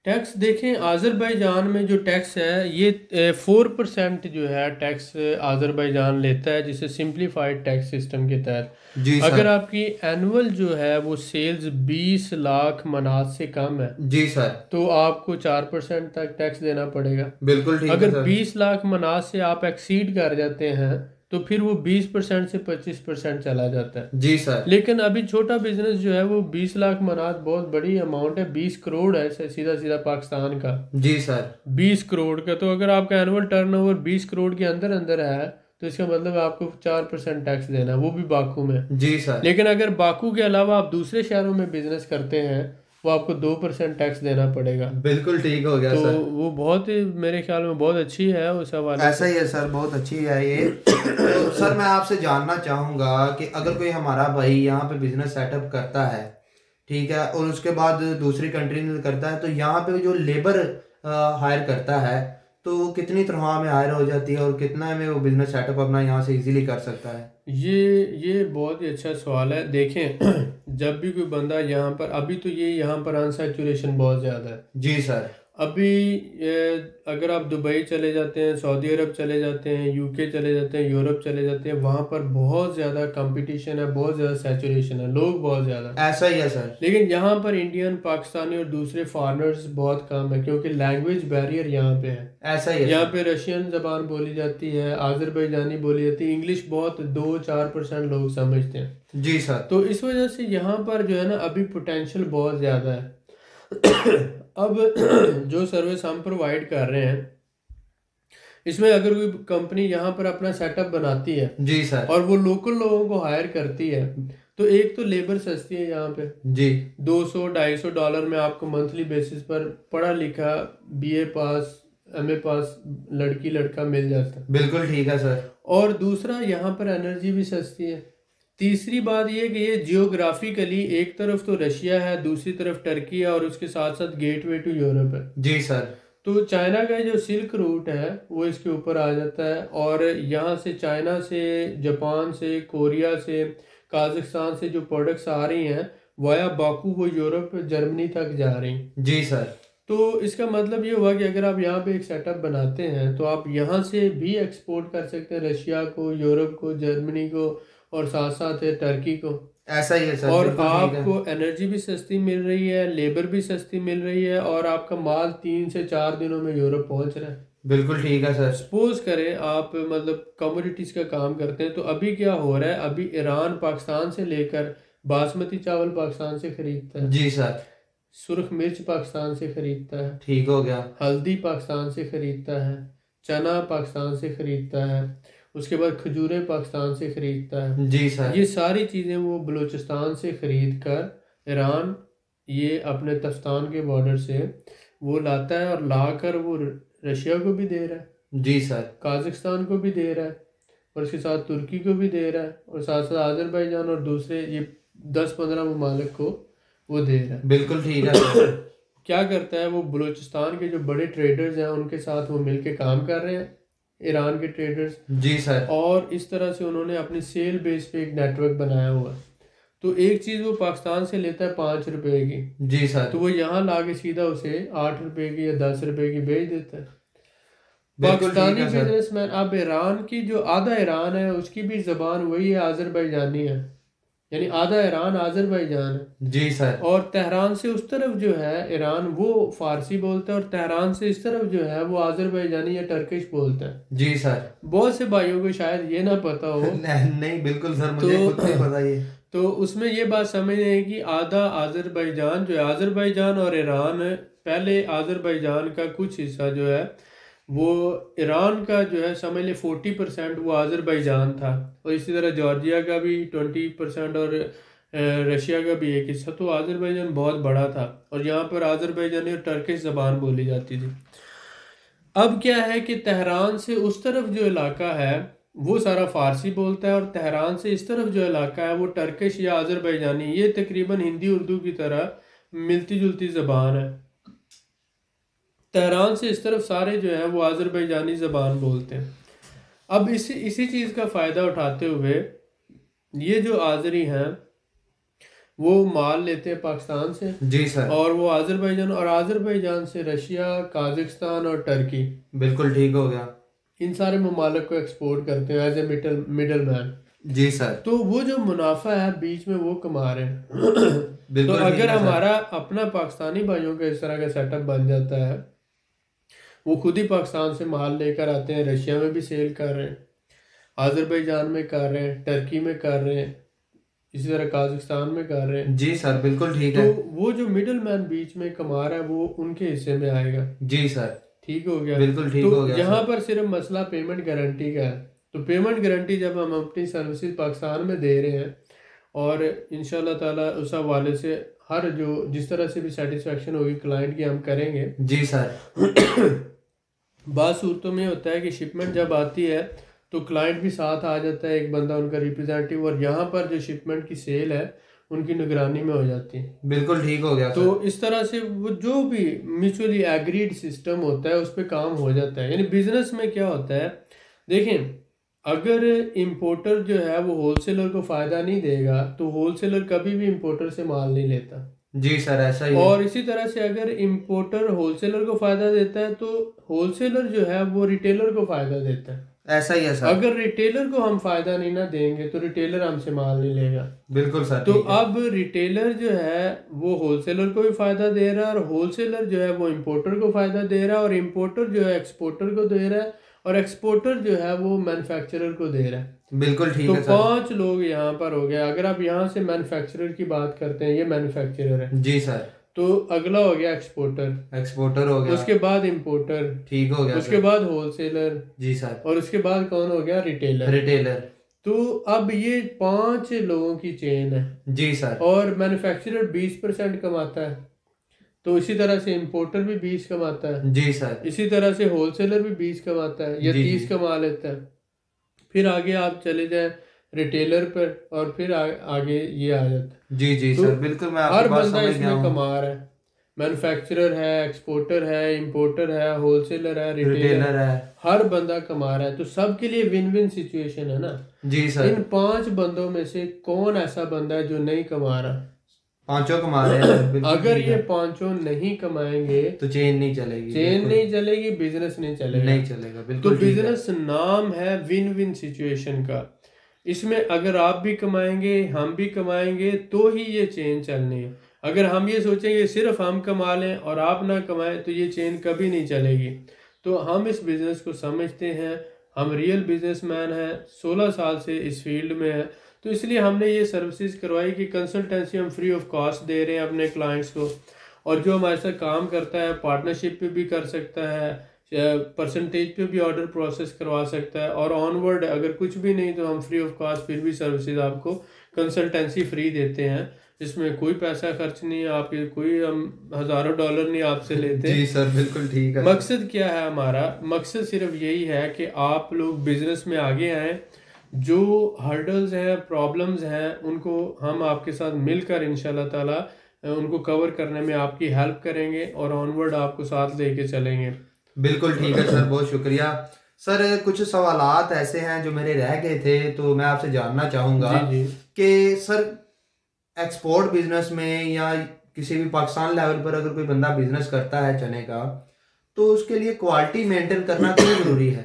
S2: टैक्स देखें, आज़रबाईजान में जो टैक्स है ये 4% जो है टैक्स आज़रबाईजान लेता है, जिसे सिंप्लीफाइड टैक्स सिस्टम के तहत।
S1: जी
S2: अगर
S1: सर।
S2: आपकी एनुअल जो है वो सेल्स 20 लाख मनात से कम है,
S1: जी सर।
S2: तो आपको 4% तक टैक्स देना पड़ेगा।
S1: बिल्कुल ठीक है
S2: अगर
S1: सर।
S2: 20 लाख मनात से आप एक्सीड कर जाते हैं, तो फिर वो 20% से 25% चला जाता है।
S1: जी सर।
S2: लेकिन अभी छोटा बिजनेस जो है वो 20 लाख मनात बहुत बड़ी अमाउंट है, 20 करोड़ है सीधा सीधा पाकिस्तान का।
S1: जी सर।
S2: 20 करोड़ का, तो अगर आपका एनुअल टर्नओवर 20 करोड़ के अंदर अंदर है, तो इसका मतलब आपको 4% टैक्स देना है, वो भी बाकू में।
S1: जी सर।
S2: लेकिन अगर बाकू के अलावा आप दूसरे शहरों में बिजनेस करते हैं, वो आपको 2% टैक्स देना पड़ेगा।
S1: बिल्कुल ठीक हो गया
S2: तो
S1: सर।
S2: वो बहुत ही मेरे ख्याल में बहुत अच्छी है उस हवाले
S1: ऐसा ही है सर, बहुत अच्छी है ये। तो सर मैं आपसे जानना चाहूंगा कि अगर कोई हमारा भाई यहाँ पे बिजनेस सेटअप करता है, ठीक है, और उसके बाद दूसरी कंट्री में करता है, तो यहाँ पे जो लेबर हायर करता है, तो कितनी तनख्वाह में हायर हो जाती है और कितना में वो बिजनेस सेटअप अपना यहाँ से इजीली कर सकता है?
S2: ये बहुत ही अच्छा सवाल है। देखें जब भी कोई बंदा यहाँ पर, अभी तो ये यहाँ पर अनसैचुरेशन बहुत ज़्यादा है।
S1: जी सर।
S2: अभी अगर आप दुबई चले जाते हैं, सऊदी अरब चले जाते हैं, यूके चले जाते हैं, यूरोप चले जाते हैं, वहाँ पर बहुत ज़्यादा कंपटीशन है, बहुत ज़्यादा सैचुरेशन है, लोग बहुत ज़्यादा।
S1: ऐसा ही है सर।
S2: लेकिन यहाँ पर इंडियन, पाकिस्तानी और दूसरे फॉरेनर्स बहुत कम है, क्योंकि लैंग्वेज बैरियर यहाँ पे है।
S1: ऐसा ही है
S2: यहाँ
S1: सर।
S2: पे रशियन जबान बोली जाती है, आज़रबाईजानी बोली जाती है, इंग्लिश बहुत 2-4% लोग समझते हैं।
S1: जी सर।
S2: तो इस वजह से यहाँ पर जो है ना अभी पोटेंशियल बहुत ज़्यादा है। अब जो सर्विस हम प्रोवाइड कर रहे हैं, इसमें अगर कोई कंपनी यहाँ पर अपना सेटअप बनाती है
S1: जी सर।
S2: और वो लोकल लोगों को हायर करती है, तो एक तो लेबर सस्ती है यहाँ पे।
S1: जी।
S2: $200-250 में आपको मंथली बेसिस पर पढ़ा लिखा BA पास, MA पास लड़की लड़का मिल जाता है।
S1: बिल्कुल ठीक है सर।
S2: और दूसरा यहाँ पर एनर्जी भी सस्ती है। तीसरी बात ये कि ये जियोग्राफिकली एक तरफ तो रशिया है, दूसरी तरफ टर्की है, और उसके साथ साथ गेटवे टू यूरोप है।
S1: जी सर।
S2: तो चाइना का जो सिल्क रूट है वो इसके ऊपर आ जाता है, और यहाँ से चाइना से, जापान से, कोरिया से, काजाख्स्तान से जो प्रोडक्ट्स आ रही हैं वाया बाकू, वो यूरोप, जर्मनी तक जा रही हैं।
S1: जी सर।
S2: तो इसका मतलब ये हुआ कि अगर आप यहाँ पे एक सेटअप बनाते हैं, तो आप यहाँ से भी एक्सपोर्ट कर सकते हैं रशिया को, यूरोप को, जर्मनी को, और साथ साथ है टर्की को।
S1: ऐसा ही है सर।
S2: और
S1: बिल्कुल ठीक है।
S2: आपको एनर्जी भी सस्ती मिल रही है, लेबर भी सस्ती मिल रही है, और आपका माल 3 से 4 दिनों में यूरोप पहुंच रहा है।
S1: बिल्कुल ठीक है सर।
S2: सपोज करें आप मतलब कमोडिटीज का काम करते हैं, तो अभी क्या हो रहा है, अभी ईरान पाकिस्तान से लेकर बासमती चावल पाकिस्तान से खरीदता है,
S1: जी सर।
S2: सुर्ख मिर्च पाकिस्तान से खरीदता है,
S1: ठीक हो गया।
S2: हल्दी पाकिस्तान से खरीदता है, चना पाकिस्तान से खरीदता है, उसके बाद खजूरें पाकिस्तान से खरीदता है।
S1: जी सर।
S2: ये सारी चीज़ें वो बलूचिस्तान से खरीद कर ईरान ये अपने तफ्तान के बॉर्डर से वो लाता है, और लाकर वो रशिया को भी दे रहा है,
S1: जी सर।
S2: काजाकिस्तान को भी दे रहा है, और इसके साथ तुर्की को भी दे रहा है, और साथ साथ आज़रबाईजान और दूसरे ये 10-15 ममालिक को वो दे रहा है।
S1: बिल्कुल ठीक है सर।
S2: क्या करता है वो, बलूचिस्तान के जो बड़े ट्रेडर्स हैं उनके साथ वो मिलके काम कर रहे हैं, ईरान के ट्रेडर्स,
S1: जी सर।
S2: और इस तरह से उन्होंने अपनी सेल बेस पे एक नेटवर्क बनाया हुआ है। तो एक चीज़ वो पाकिस्तान से लेता है 5 रुपए की,
S1: जी सर।
S2: तो वो यहाँ ला के सीधा उसे 8 रुपए की या 10 रुपए की बेच देता है।
S1: बिल्कुल ठीक
S2: पाकिस्तानी
S1: है सर।
S2: बिजनेसमैन, अब ईरान की जो आधा ईरान है उसकी भी जबान वही है, आज़रबाईजानी है, यानी आधा ईरान आज़रबाईजान है।
S1: जी सर।
S2: और तेहरान से उस तरफ जो है ईरान वो फारसी बोलता है, और तेहरान से इस तरफ जो है वो आज़रबाईजानी या टर्किश बोलता है।
S1: जी सर।
S2: बहुत से भाइयों को शायद ये ना पता हो।
S1: नहीं बिल्कुल सर, मुझे
S2: तो
S1: खुद नहीं पता ये।
S2: तो उसमें ये बात समझने है कि आधा आज़रबाईजान जो है, आज़रबाईजान और ईरान, पहले आज़रबाईजान का कुछ हिस्सा जो है वो ईरान का जो है समझ ले 40% वो आज़रबाईजान था, और इसी तरह जॉर्जिया का भी 20% और रशिया का भी एक हिस्सा। तो आज़रबाईजान बहुत बड़ा था, और यहाँ पर आज़रबाईजानी और टर्किश ज़बान बोली जाती थी। अब क्या है कि तेहरान से उस तरफ जो इलाका है वो सारा फारसी बोलता है, और तेहरान से इस तरफ जो इलाका है वो टर्किश या आज़रबाईजानी, ये तकरीबन हिंदी उर्दू की तरह मिलती जुलती ज़बान है। तेहरान से इस तरफ सारे जो है वो आज़रबाईजानी ज़बान बोलते हैं। अब इसी चीज़ का फ़ायदा उठाते हुए ये जो आज़री हैं वो माल लेते हैं पाकिस्तान से,
S1: जी सर।
S2: और वो आज़रबाईजान, और आज़रबाईजान से रशिया, काजाकिस्तान और टर्की,
S1: बिल्कुल ठीक हो गया।
S2: इन सारे ममालिक को एक्सपोर्ट करते हैं एज ए मिडल मैन।
S1: जी सर।
S2: तो वो जो मुनाफा है बीच में वो कमा रहे हैं। तो
S1: बिल्कुल ठीक
S2: अगर
S1: है सर।
S2: हमारा अपना पाकिस्तानी भाइयों का इस तरह का सेटअप बन जाता है, वो खुद ही पाकिस्तान से माल लेकर आते हैं, रशिया में भी सेल कर रहे हैं, आज़रबाईजान में कर रहे हैं, टर्की में कर रहे हैं, इसी तरह काजाकिस्तान में कर रहे हैं।
S1: जी सर। बिल्कुल ठीक
S2: तो
S1: है।
S2: वो जो मिडल मैन बीच में कमा रहा है वो उनके हिस्से में आएगा।
S1: जी सर।
S2: ठीक हो गया।
S1: बिल्कुल ठीक
S2: तो
S1: हो गया
S2: यहाँ
S1: सर।
S2: पर सिर्फ मसला पेमेंट गारंटी का है। तो पेमेंट गारंटी जब हम अपनी सर्विसेज पाकिस्तान में दे रहे हैं, और इंशाल्लाह ताला उस हवाले से हर जो जिस तरह से भी सेटिस्फेक्शन होगी क्लाइंट की हम करेंगे।
S1: जी सर।
S2: बाद सूरतों में होता है कि शिपमेंट जब आती है तो क्लाइंट भी साथ आ जाता है, एक बंदा उनका रिप्रेजेंटेटिव, और यहाँ पर जो शिपमेंट की सेल है उनकी निगरानी में हो जाती है।
S1: बिल्कुल ठीक हो गया
S2: तो
S1: सर।
S2: इस तरह से वो जो भी म्यूचुअली एग्रीड सिस्टम होता है उस पर काम हो जाता है। यानी बिजनेस में क्या होता है, देखें, अगर इंपोर्टर जो है वो होलसेलर को फायदा नहीं देगा तो होलसेलर कभी भी इंपोर्टर से माल नहीं लेता।
S1: जी सर, ऐसा ही है।
S2: और इसी तरह से अगर इंपोर्टर होलसेलर को फायदा देता है तो होलसेलर जो है वो रिटेलर को फायदा देता है।
S1: ऐसा ही है सर।
S2: अगर रिटेलर को हम फायदा नहीं ना देंगे तो रिटेलर हमसे माल नहीं लेगा।
S1: बिल्कुल सर।
S2: तो
S1: ठीक है।
S2: अब रिटेलर जो है वो होलसेलर को भी फायदा दे रहा है, और होलसेलर जो है वो इंपोर्टर को फायदा दे रहा है, और इंपोर्टर जो है एक्सपोर्टर को दे रहा है, और एक्सपोर्टर जो है वो मैन्युफैक्चरर को दे रहा है।
S1: बिल्कुल ठीक
S2: तो
S1: है सर।
S2: 5 लोग यहाँ पर हो गए। अगर आप यहाँ से मैन्युफैक्चरर की बात करते हैं, ये मैन्युफैक्चरर है,
S1: जी सर।
S2: तो अगला हो गया एक्सपोर्टर,
S1: एक्सपोर्टर हो गया।
S2: उसके बाद इंपोर्टर,
S1: ठीक हो गया
S2: उसके
S1: सर।
S2: बाद होलसेलर,
S1: जी सर।
S2: और उसके बाद कौन हो गया, रिटेलर।
S1: रिटेलर।
S2: तो अब ये 5 लोगों की चेन है,
S1: जी सर।
S2: और मैन्युफैक्चरर 20% कमाता है, तो इसी तरह से इंपोर्टर भी 20 कमाता है,
S1: जी सर।
S2: इसी तरह से होलसेलर भी 20 कमाता है या
S1: जी,
S2: 30
S1: जी।
S2: कमा लेता है। फिर आगे आप चले जाएं रिटेलर पर, और फिर आगे ये आ जाता है।
S1: जी जी
S2: तो
S1: सर, बिल्कुल मैं
S2: हर
S1: आपकी बात
S2: बंदा
S1: समझ गया
S2: इसमें
S1: हूँ।
S2: कमा रहा है। मैन्युफैक्चरर है, एक्सपोर्टर है, इंपोर्टर है, होलसेलर है, रिटेलर
S1: रिटेलर
S2: है,
S1: है।
S2: हर बंदा कमा रहा है। तो सबके लिए विन विन सिचुएशन है ना।
S1: जी सर।
S2: इन 5 बंदों में से कौन ऐसा बंदा है जो नहीं कमा रहा?
S1: पांचों कमा रहे हैं। बिल्कुल
S2: अगर
S1: ठीक
S2: ये
S1: है।
S2: 5 नहीं कमाएंगे
S1: तो चेन नहीं चलेगी।
S2: चेन
S1: बिल्कुल
S2: नहीं चलेगी, बिजनेस नहीं चलेगा।
S1: नहीं चलेगा।
S2: तो
S1: बिल्कुल ठीक है।
S2: बिजनेस नाम है विन विन सिचुएशन का। इसमें अगर आप भी कमाएंगे हम भी कमाएंगे तो ही ये चेन चलनी है। अगर हम ये सोचेंगे सिर्फ हम कमा लें और आप ना कमाएं तो ये चेन कभी नहीं चलेगी। तो हम इस बिज़नेस को समझते हैं, हम रियल बिजनेसमैन हैं, 16 साल से इस फील्ड में है, तो इसलिए हमने ये सर्विसेज करवाई कि कंसल्टेंसी हम फ्री ऑफ कॉस्ट दे रहे हैं अपने क्लाइंट्स को। और जो हमारे साथ काम करता है पार्टनरशिप पे भी कर सकता है, परसेंटेज पे भी ऑर्डर प्रोसेस करवा सकता है, और ऑनवर्ड अगर कुछ भी नहीं तो हम फ्री ऑफ कॉस्ट फिर भी सर्विसेज आपको कंसल्टेंसी फ्री देते हैं, जिसमें कोई पैसा खर्च नहीं है, आप कोई हम हज़ारों डॉलर नहीं आपसे लेते।
S1: जी सर, बिल्कुल ठीक है।
S2: मकसद क्या है हमारा? मकसद सिर्फ यही है कि आप लोग बिजनेस में आगे आएँ, जो हर्डल्स हैं, प्रॉब्लम्स हैं, उनको हम आपके साथ मिलकर इंशाल्लाह ताला उनको कवर करने में आपकी हेल्प करेंगे और ऑनवर्ड आपको साथ लेके चलेंगे।
S1: बिल्कुल ठीक है सर, बहुत शुक्रिया सर। कुछ सवालात ऐसे हैं जो मेरे रह गए थे, तो मैं आपसे जानना चाहूँगा
S2: जी।
S1: कि सर एक्सपोर्ट बिजनेस में या किसी भी पाकिस्तान लेवल पर अगर कोई बंदा बिजनेस करता है चने का, तो उसके लिए क्वालिटी मेंटेन करना क्यों जरूरी है?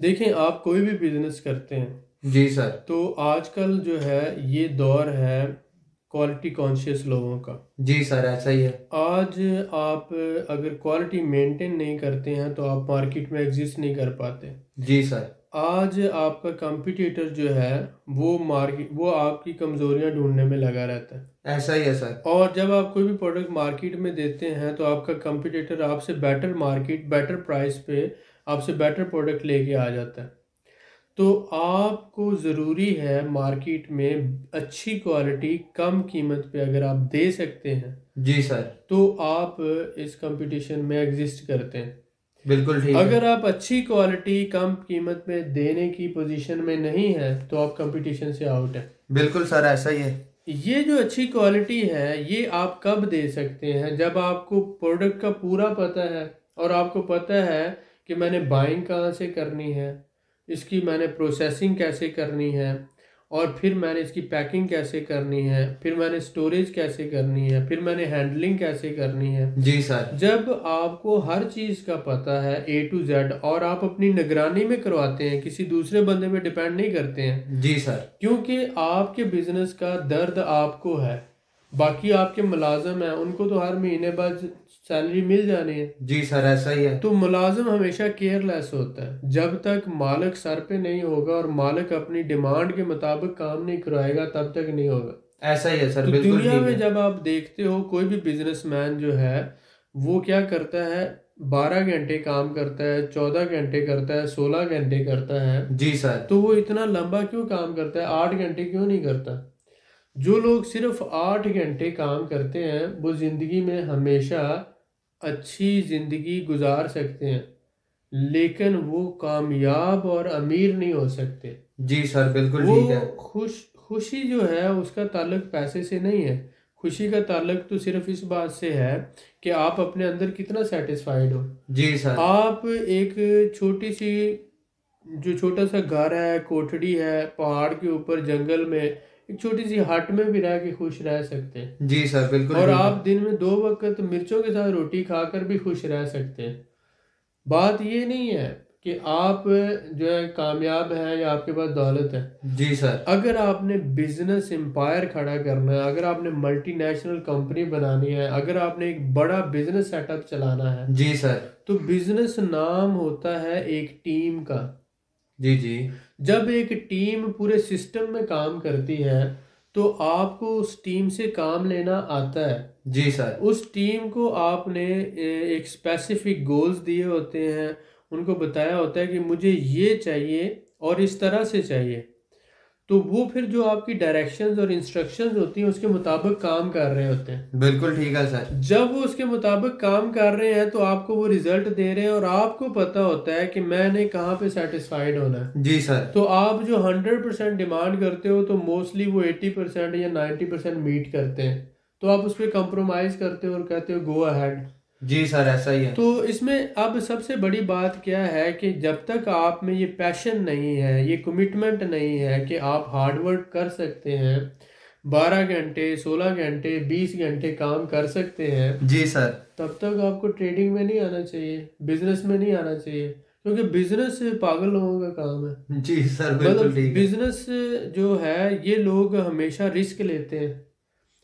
S2: देखें, आप कोई भी बिजनेस करते हैं
S1: जी सर।
S2: तो आजकल जो है ये दौर है क्वालिटी कॉन्शियस लोगों का।
S1: जी सर, ऐसा ही है।
S2: आज आप अगर क्वालिटी मेंटेन नहीं करते हैं तो आप मार्केट में एग्जिस्ट नहीं कर पाते।
S1: जी सर।
S2: आज आपका कंपटीटर जो है वो आपकी कमजोरियां ढूंढने में लगा रहता है।
S1: ऐसा ही है सर।
S2: और जब आप कोई भी प्रोडक्ट मार्केट में देते हैं तो आपका कंपटीटर आपसे बेटर प्राइस पे आपसे बेटर प्रोडक्ट लेके आ जाता है। तो आपको ज़रूरी है मार्केट में अच्छी क्वालिटी कम कीमत पे अगर आप दे सकते हैं
S1: जी सर,
S2: तो आप इस कंपटीशन में एग्जिस्ट करते हैं।
S1: बिल्कुल ठीक है।
S2: अगर आप अच्छी क्वालिटी कम कीमत में देने की पोजीशन में नहीं है तो आप कंपटीशन से आउट है।
S1: बिल्कुल सर, ऐसा ही है।
S2: ये जो अच्छी क्वालिटी है ये आप कब दे सकते हैं? जब आपको प्रोडक्ट का पूरा पता है और आपको पता है कि मैंने बाइंग कहाँ से करनी है, इसकी मैंने प्रोसेसिंग कैसे करनी है, और फिर मैंने इसकी पैकिंग कैसे करनी है, फिर मैंने स्टोरेज कैसे करनी है, फिर मैंने हैंडलिंग कैसे करनी है।
S1: जी सर।
S2: जब आपको हर चीज़ का पता है A to Z और आप अपनी निगरानी में करवाते हैं, किसी दूसरे बंदे पे डिपेंड नहीं करते हैं।
S1: जी सर।
S2: क्योंकि आपके बिजनेस का दर्द आपको है, बाकी आपके मुलाजम हैं उनको तो हर महीने बाद सैलरी मिल जानी है।
S1: जी सर, ऐसा ही है।
S2: तो मुलाजिम हमेशा केयरलेस होता है। जब तक मालिक सर पे नहीं होगा और मालिक अपनी डिमांड के मुताबिक काम नहीं करवाएगा तब तक नहीं होगा।
S1: ऐसा ही है सर,
S2: तो
S1: बिल्कुल
S2: दुनिया
S1: ठीक
S2: में
S1: है।
S2: जब आप देखते हो कोई भी बिजनेसमैन जो है वो क्या करता है, 12 घंटे काम करता है, 14 घंटे करता है, 16 घंटे करता है।
S1: जी सर।
S2: तो वो इतना लंबा क्यों काम करता है? 8 घंटे क्यों नहीं करता? जो लोग सिर्फ 8 घंटे काम करते हैं वो जिंदगी में हमेशा अच्छी ज़िंदगी गुजार सकते हैं, लेकिन वो कामयाब और अमीर नहीं हो सकते।
S1: जी सर, बिल्कुल
S2: वो
S1: ठीक है।
S2: खुशी जो है उसका ताल्लुक पैसे से नहीं है। खुशी का ताल्लुक तो सिर्फ इस बात से है कि आप अपने अंदर कितना सेटिस्फाइड हो।
S1: जी सर।
S2: आप एक छोटी सी जो छोटा सा घर है, कोठड़ी है, पहाड़ के ऊपर जंगल में एक छोटी सी हट में भी रह के खुश रह सकते हैं।
S1: जी सर, बिल्कुल
S2: और
S1: ठीक है।
S2: आप दिन में 2 वक्त मिर्चों के साथ रोटी खाकर भी खुश रह सकते हैं। बात ये नहीं है कि आप जो है कामयाब हैं या आपके पास दौलत है।
S1: जी सर।
S2: अगर आपने बिजनेस एम्पायर खड़ा करना है, अगर आपने मल्टीनेशनल कंपनी बनानी है, अगर आपने एक बड़ा बिजनेस सेटअप चलाना है,
S1: जी सर।
S2: तो बिजनेस नाम होता है एक टीम का।
S1: जी जी।
S2: जब एक टीम पूरे सिस्टम में काम करती है तो आपको उस टीम से काम लेना आता है।
S1: जी सर।
S2: उस टीम को आपने एक स्पेसिफिक गोल्स दिए होते हैं, उनको बताया होता है कि मुझे ये चाहिए और इस तरह से चाहिए, तो वो फिर जो आपकी डायरेक्शंस और इंस्ट्रक्शंस होती हैं उसके मुताबिक काम कर रहे होते हैं।
S1: बिल्कुल ठीक है सर।
S2: जब वो उसके मुताबिक काम कर रहे हैं तो आपको वो रिजल्ट दे रहे हैं और आपको पता होता है कि मैंने कहाँ पे सेटिस्फाइड होना है।
S1: जी सर।
S2: तो आप जो 100% डिमांड करते हो तो मोस्टली वो 80% या 90% मीट करते हैं, तो आप उस पर कंप्रोमाइज़ करते हो और कहते हो गो अहेड।
S1: जी सर, ऐसा ही है।
S2: तो इसमें अब सबसे बड़ी बात क्या है कि जब तक आप में ये पैशन नहीं है, ये कमिटमेंट नहीं है कि आप हार्ड वर्क कर सकते हैं, 12 घंटे, 16 घंटे, 20 घंटे काम कर सकते हैं,
S1: जी सर।
S2: तब तक आपको ट्रेडिंग में नहीं आना चाहिए, बिजनेस में नहीं आना चाहिए, क्योंकि बिजनेस पागल लोगों का काम है।
S1: जी सर, बिल्कुल
S2: मतलब
S1: ठीक है।
S2: बिजनेस जो है ये लोग हमेशा रिस्क लेते हैं,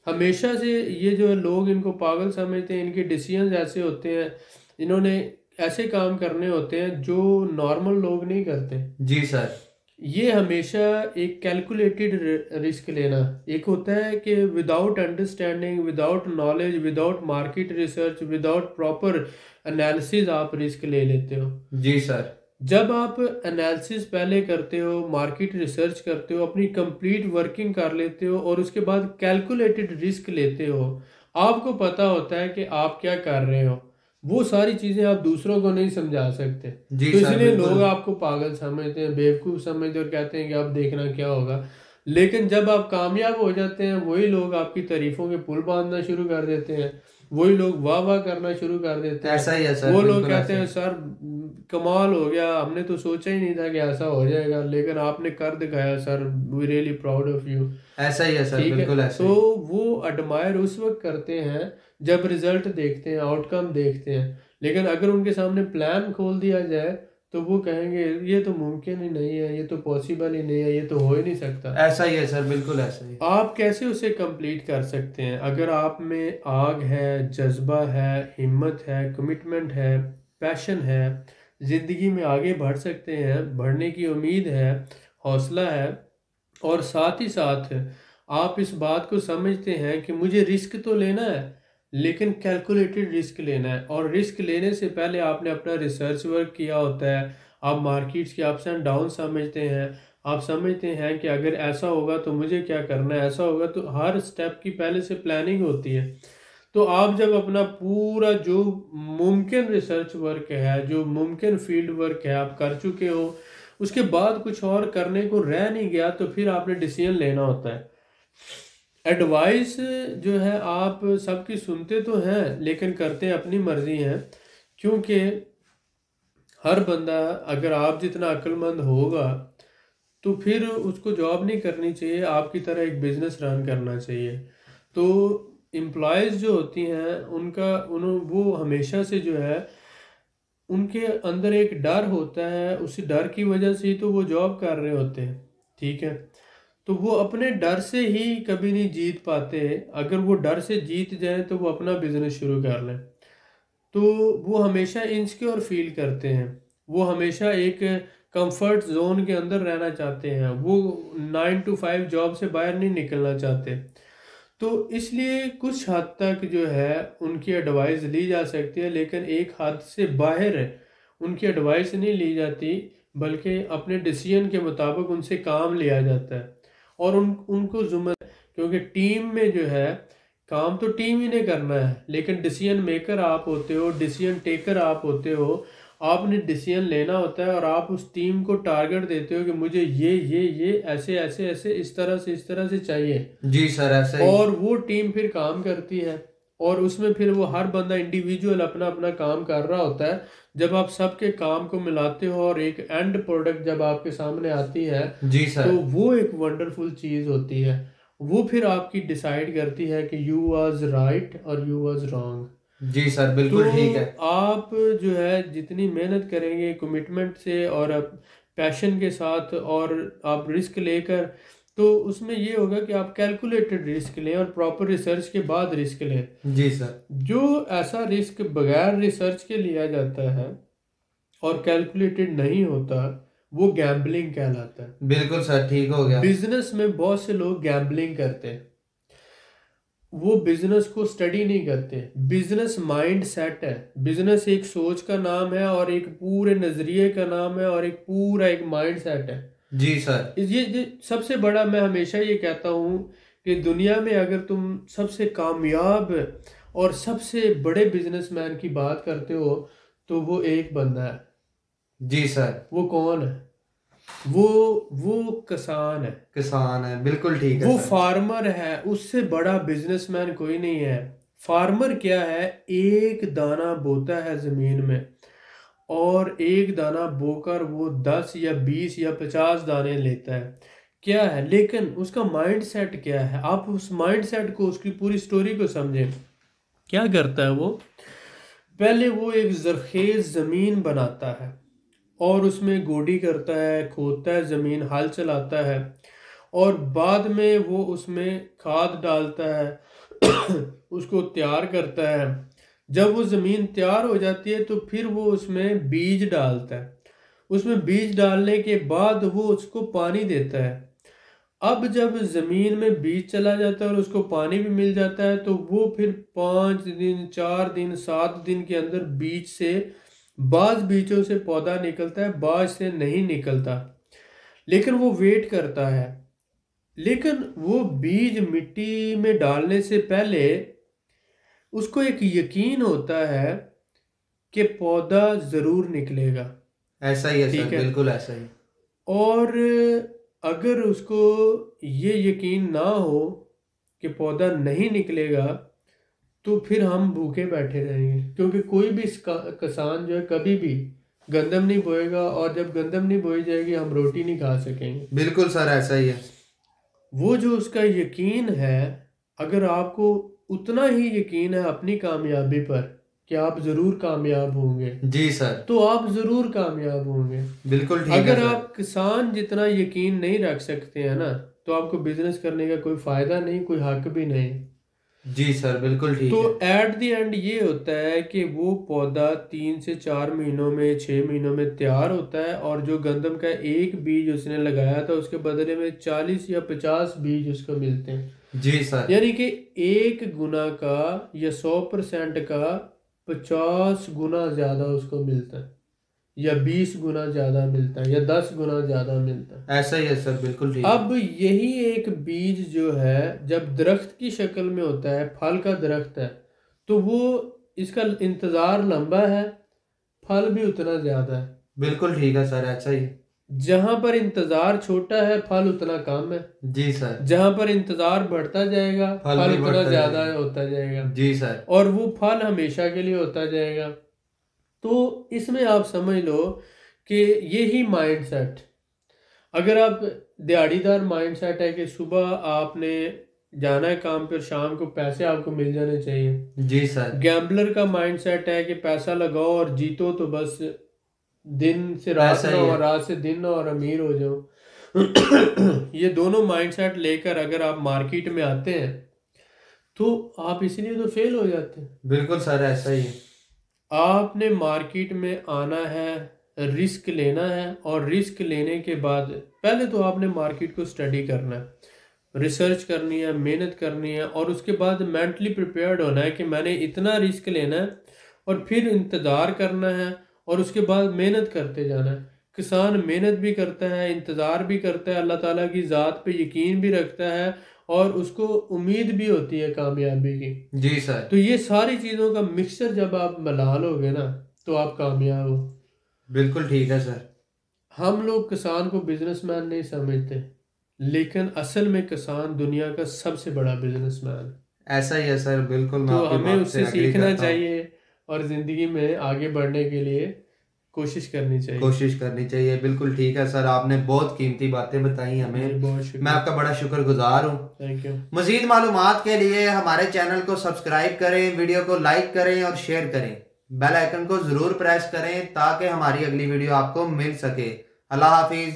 S2: हमेशा से ये जो लोग इनको पागल समझते हैं, इनके डिसीजंस ऐसे होते हैं, इन्होंने ऐसे काम करने होते हैं जो नॉर्मल लोग नहीं करते।
S1: जी सर।
S2: ये हमेशा एक कैलकुलेटेड रिस्क लेना। एक होता है कि without understanding, without knowledge, without market research, without proper analysis आप रिस्क ले लेते हो।
S1: जी सर।
S2: जब आप एनालिसिस पहले करते हो, मार्केट रिसर्च करते हो, अपनी कंप्लीट वर्किंग कर लेते हो और उसके बाद कैलकुलेटेड रिस्क लेते हो, आपको पता होता है कि आप क्या कर रहे हो। वो सारी चीज़ें आप दूसरों को नहीं समझा सकते,
S1: जी
S2: तो
S1: सर
S2: इसलिए
S1: बिल्कुल।
S2: लोग आपको पागल समझते हैं, बेवकूफ़ समझते हैं और कहते हैं कि अब देखना क्या होगा। लेकिन जब आप कामयाब हो जाते हैं, वही लोग आपकी तारीफों के पुल बांधना शुरू कर देते हैं, वही लोग वाह वाह करना शुरू कर देते हैं।
S1: ऐसा ही है सर,
S2: वो लोग
S1: बिल्कुल
S2: कहते
S1: ऐसा
S2: हैं
S1: ही।
S2: सर कमाल हो गया, हमने तो सोचा ही नहीं था कि ऐसा हो जाएगा, लेकिन आपने कर दिखाया sir, we really proud of you.
S1: ऐसा ही है सर,
S2: ठीक है।
S1: बिल्कुल ऐसा
S2: तो
S1: ही।
S2: वो एडमायर उस वक्त करते हैं जब रिजल्ट देखते हैं, आउटकम देखते हैं। लेकिन अगर उनके सामने प्लान खोल दिया जाए तो वो कहेंगे ये तो मुमकिन ही नहीं है, ये तो पॉसिबल ही नहीं है, ये तो हो ही नहीं सकता।
S1: ऐसा ही है सर, बिल्कुल ऐसा ही।
S2: आप कैसे उसे कंप्लीट कर सकते हैं? अगर आप में आग है, जज्बा है, हिम्मत है, कमिटमेंट है, पैशन है, ज़िंदगी में आगे बढ़ सकते हैं, बढ़ने की उम्मीद है, हौसला है, और साथ ही साथ आप इस बात को समझते हैं कि मुझे रिस्क तो लेना है, लेकिन कैलकुलेटेड रिस्क लेना है, और रिस्क लेने से पहले आपने अपना रिसर्च वर्क किया होता है, आप मार्केट्स के अप्स एंड डाउन समझते हैं, आप समझते हैं कि अगर ऐसा होगा तो मुझे क्या करना है, ऐसा होगा तो हर स्टेप की पहले से प्लानिंग होती है। तो आप जब अपना पूरा जो मुमकिन रिसर्च वर्क है, जो मुमकिन फील्ड वर्क है आप कर चुके हो, उसके बाद कुछ और करने को रह नहीं गया, तो फिर आपने डिसीजन लेना होता है। एडवाइस जो है आप सबकी सुनते तो हैं, लेकिन करते अपनी मर्जी हैं, क्योंकि हर बंदा, अगर आप जितना अक्लमंद होगा तो फिर उसको जॉब नहीं करनी चाहिए, आपकी तरह एक बिजनेस रन करना चाहिए। तो एम्प्लॉयज़ जो होती हैं उनका वो हमेशा से जो है उनके अंदर एक डर होता है, उसी डर की वजह से ही तो वो जॉब कर रहे होते हैं। ठीक है। तो वो अपने डर से ही कभी नहीं जीत पाते। अगर वो डर से जीत जाए तो वो अपना बिजनेस शुरू कर लें, तो वो हमेशा इनसिक्योर फील करते हैं, वो हमेशा एक कंफर्ट जोन के अंदर रहना चाहते हैं, वो 9 to 5 जॉब से बाहर नहीं निकलना चाहते। तो इसलिए कुछ हद तक जो है उनकी एडवाइस ली जा सकती है, लेकिन एक हद से बाहर उनकी एडवाइस नहीं ली जाती, बल्कि अपने डिसीजन के मुताबिक उनसे काम लिया जाता है। और उनको जुम्मे, क्योंकि टीम में जो है काम तो टीम ही ने करना है, लेकिन डिसीजन मेकर आप होते हो, डिसीजन टेकर आप होते हो। आपने डिसीजन लेना होता है और आप उस टीम को टारगेट देते हो कि मुझे ये ऐसे ऐसे ऐसे इस तरह से चाहिए।
S1: जी सर, ऐसा ही।
S2: और वो टीम फिर काम करती है, और उसमें फिर वो हर बंदा इंडिविजुअल अपना अपना काम कर रहा होता है। जब आप सबके काम को मिलाते हो और एक एंड प्रोडक्ट जब आपके सामने आती है,
S1: जी
S2: तो
S1: सर।
S2: वो एक वंडरफुल चीज़ होती है। वो फिर आपकी डिसाइड करती है कि यू वाज राइट और यू वाज रॉन्ग।
S1: जी सर,
S2: तो
S1: बिल्कुल ठीक है।
S2: आप जो है जितनी मेहनत करेंगे कमिटमेंट से और पैशन के साथ, और आप रिस्क लेकर, तो उसमें ये होगा कि आप कैलकुलेटेड रिस्क लें और प्रॉपर रिसर्च के बाद रिस्क लें।
S1: जी सर।
S2: जो ऐसा रिस्क बगैर रिसर्च के लिया जाता है और कैलकुलेटेड नहीं होता, वो गैम्बलिंग कहलाता है।
S1: बिल्कुल सर, ठीक हो गया।
S2: बिजनेस में बहुत से लोग गैम्बलिंग करते हैं, वो बिजनेस को स्टडी नहीं करते। बिजनेस माइंड सेट है, बिजनेस एक सोच का नाम है और एक पूरे नजरिए का नाम है और एक पूरा एक माइंड सेट है।
S1: जी सर।
S2: ये सबसे बड़ा, मैं हमेशा ये कहता हूँ कि दुनिया में अगर तुम सबसे कामयाब और सबसे बड़े बिजनेसमैन की बात करते हो, तो वो एक बंदा है।
S1: जी सर।
S2: वो कौन है? वो वो किसान है,
S1: किसान है, बिल्कुल ठीक है
S2: वो
S1: सर।
S2: फार्मर है। उससे बड़ा बिजनेसमैन कोई नहीं है। फार्मर क्या है? एक दाना बोता है जमीन में, और एक दाना बोकर वो 10 या 20 या 50 दाने लेता है। क्या है? लेकिन उसका माइंड सेट क्या है? आप उस माइंड सेट को, उसकी पूरी स्टोरी को समझें। क्या करता है वो? पहले वो एक जरखेज जमीन बनाता है और उसमें गोडी करता है, खोदता है जमीन, हल चलाता है, और बाद में वो उसमें खाद डालता है उसको तैयार करता है, जब वो ज़मीन तैयार हो जाती है तो फिर वो उसमें बीज डालता है। उसमें बीज डालने के बाद वो उसको पानी देता है। अब जब ज़मीन में बीज चला जाता है और उसको पानी भी मिल जाता है तो वो फिर 5 दिन, 4 दिन, 7 दिन के अंदर बीज से, बाज़ बीजों से पौधा निकलता है, बाज़ से नहीं निकलता। लेकिन वो वेट करता है। लेकिन वो बीज मिट्टी में डालने से पहले उसको एक यकीन होता है कि पौधा ज़रूर निकलेगा।
S1: ऐसा ही है
S2: ठीक
S1: सर,
S2: है।
S1: बिल्कुल ऐसा ही।
S2: और अगर उसको ये यकीन ना हो कि पौधा नहीं निकलेगा तो फिर हम भूखे बैठे रहेंगे, क्योंकि कोई भी किसान जो है कभी भी गंदम नहीं बोएगा, और जब गंदम नहीं बोई जाएगी हम रोटी नहीं खा सकेंगे।
S1: बिल्कुल सर, ऐसा ही है।
S2: वो जो उसका यकीन है, अगर आपको उतना ही यकीन है अपनी कामयाबी पर कि आप ज़रूर कामयाब होंगे,
S1: जी सर,
S2: तो आप ज़रूर कामयाब होंगे।
S1: बिल्कुल ठीक है
S2: अगर
S1: सर।
S2: आप किसान जितना यकीन नहीं रख सकते हैं ना, तो आपको बिजनेस करने का कोई फ़ायदा नहीं, कोई हक भी नहीं।
S1: जी सर, बिल्कुल ठीक
S2: तो
S1: है।
S2: एट द एंड ये होता है कि वो पौधा 3 से 4 महीनों में, 6 महीनों में तैयार होता है, और जो गंदम का एक बीज उसने लगाया था उसके बदले में 40 या 50 बीज उसको मिलते हैं।
S1: जी सर,
S2: यानी कि 1 गुना का या 100% का 50 गुना ज़्यादा उसको मिलता है, या 20 गुना ज़्यादा मिलता है, या 10 गुना ज़्यादा मिलता है।
S1: ऐसा ही है सर, बिल्कुल ठीक है।
S2: अब यही एक बीज जो है जब दरख्त की शक्ल में होता है, फल का दरख्त है, तो वो, इसका इंतज़ार लंबा है, फल भी उतना ज़्यादा है।
S1: बिल्कुल ठीक है सर, ऐसा ही।
S2: जहाँ पर इंतज़ार छोटा है फल उतना कम है,
S1: जी सर,
S2: जहाँ पर इंतज़ार बढ़ता जाएगा
S1: फल
S2: फल
S1: भी
S2: उतना
S1: बढ़ता
S2: ज़्यादा
S1: जाएगा।
S2: होता जाएगा,
S1: जी सर,
S2: और वो फल हमेशा के लिए होता जाएगा। तो इसमें आप समझ लो कि यही माइंडसेट, अगर आप दिहाड़ीदार माइंडसेट है कि सुबह आपने जाना है काम पर, शाम को पैसे आपको मिल जाने चाहिए।
S1: जी सर,
S2: गैम्बलर का माइंडसेट है कि पैसा लगाओ और जीतो, तो बस दिन से रात
S1: ऐसा
S2: ना
S1: ही
S2: हो,
S1: है।
S2: रात से दिन ना हो और अमीर हो जाओ। ये दोनों माइंडसेट लेकर अगर आप मार्केट में आते हैं तो आप इसलिए तो फेल हो जाते हैं।
S1: बिल्कुल सर, ऐसा ही है।
S2: आपने मार्केट में आना है, रिस्क लेना है, और रिस्क लेने के बाद पहले तो आपने मार्केट को स्टडी करना है, रिसर्च करनी है, मेहनत करनी है, और उसके बाद मेंटली प्रिपेयर्ड होना है कि मैंने इतना रिस्क लेना है, और फिर इंतज़ार करना है, और उसके बाद मेहनत करते जाना है। किसान मेहनत भी करता है, इंतज़ार भी करता है, अल्लाह ताला की ज़ात पे यकीन भी रखता है, और उसको उम्मीद भी होती है कामयाबी की।
S1: जी सर,
S2: तो ये सारी चीज़ों का मिक्सचर जब आप मिला लोगे ना, तो आप कामयाब हो।
S1: बिल्कुल ठीक है सर।
S2: हम लोग किसान को बिजनेसमैन नहीं समझते, लेकिन असल में किसान दुनिया का सबसे बड़ा बिजनेसमैन है।
S1: ऐसा ही है सर, बिल्कुल मैं
S2: तो
S1: आपकी
S2: हमें
S1: बात से
S2: उससे
S1: एग्री
S2: सीखना
S1: करता हूँ।
S2: चाहिए, और ज़िंदगी में आगे बढ़ने के लिए कोशिश करनी चाहिए।
S1: कोशिश करनी चाहिए, बिल्कुल ठीक है सर। आपने बहुत कीमती बातें बताई
S2: जी,
S1: हमें,
S2: बहुत
S1: मैं
S2: शुक्रिया।
S1: आपका बड़ा शुक्रगुजार हूँ।
S2: Thank you.
S1: मज़ीद मालूमात के लिए हमारे चैनल को सब्सक्राइब करें, वीडियो को लाइक करें और शेयर करें। बेल आइकन को ज़रूर प्रेस करें ताकि हमारी अगली वीडियो आपको मिल सके। अल्लाह हाफिज़।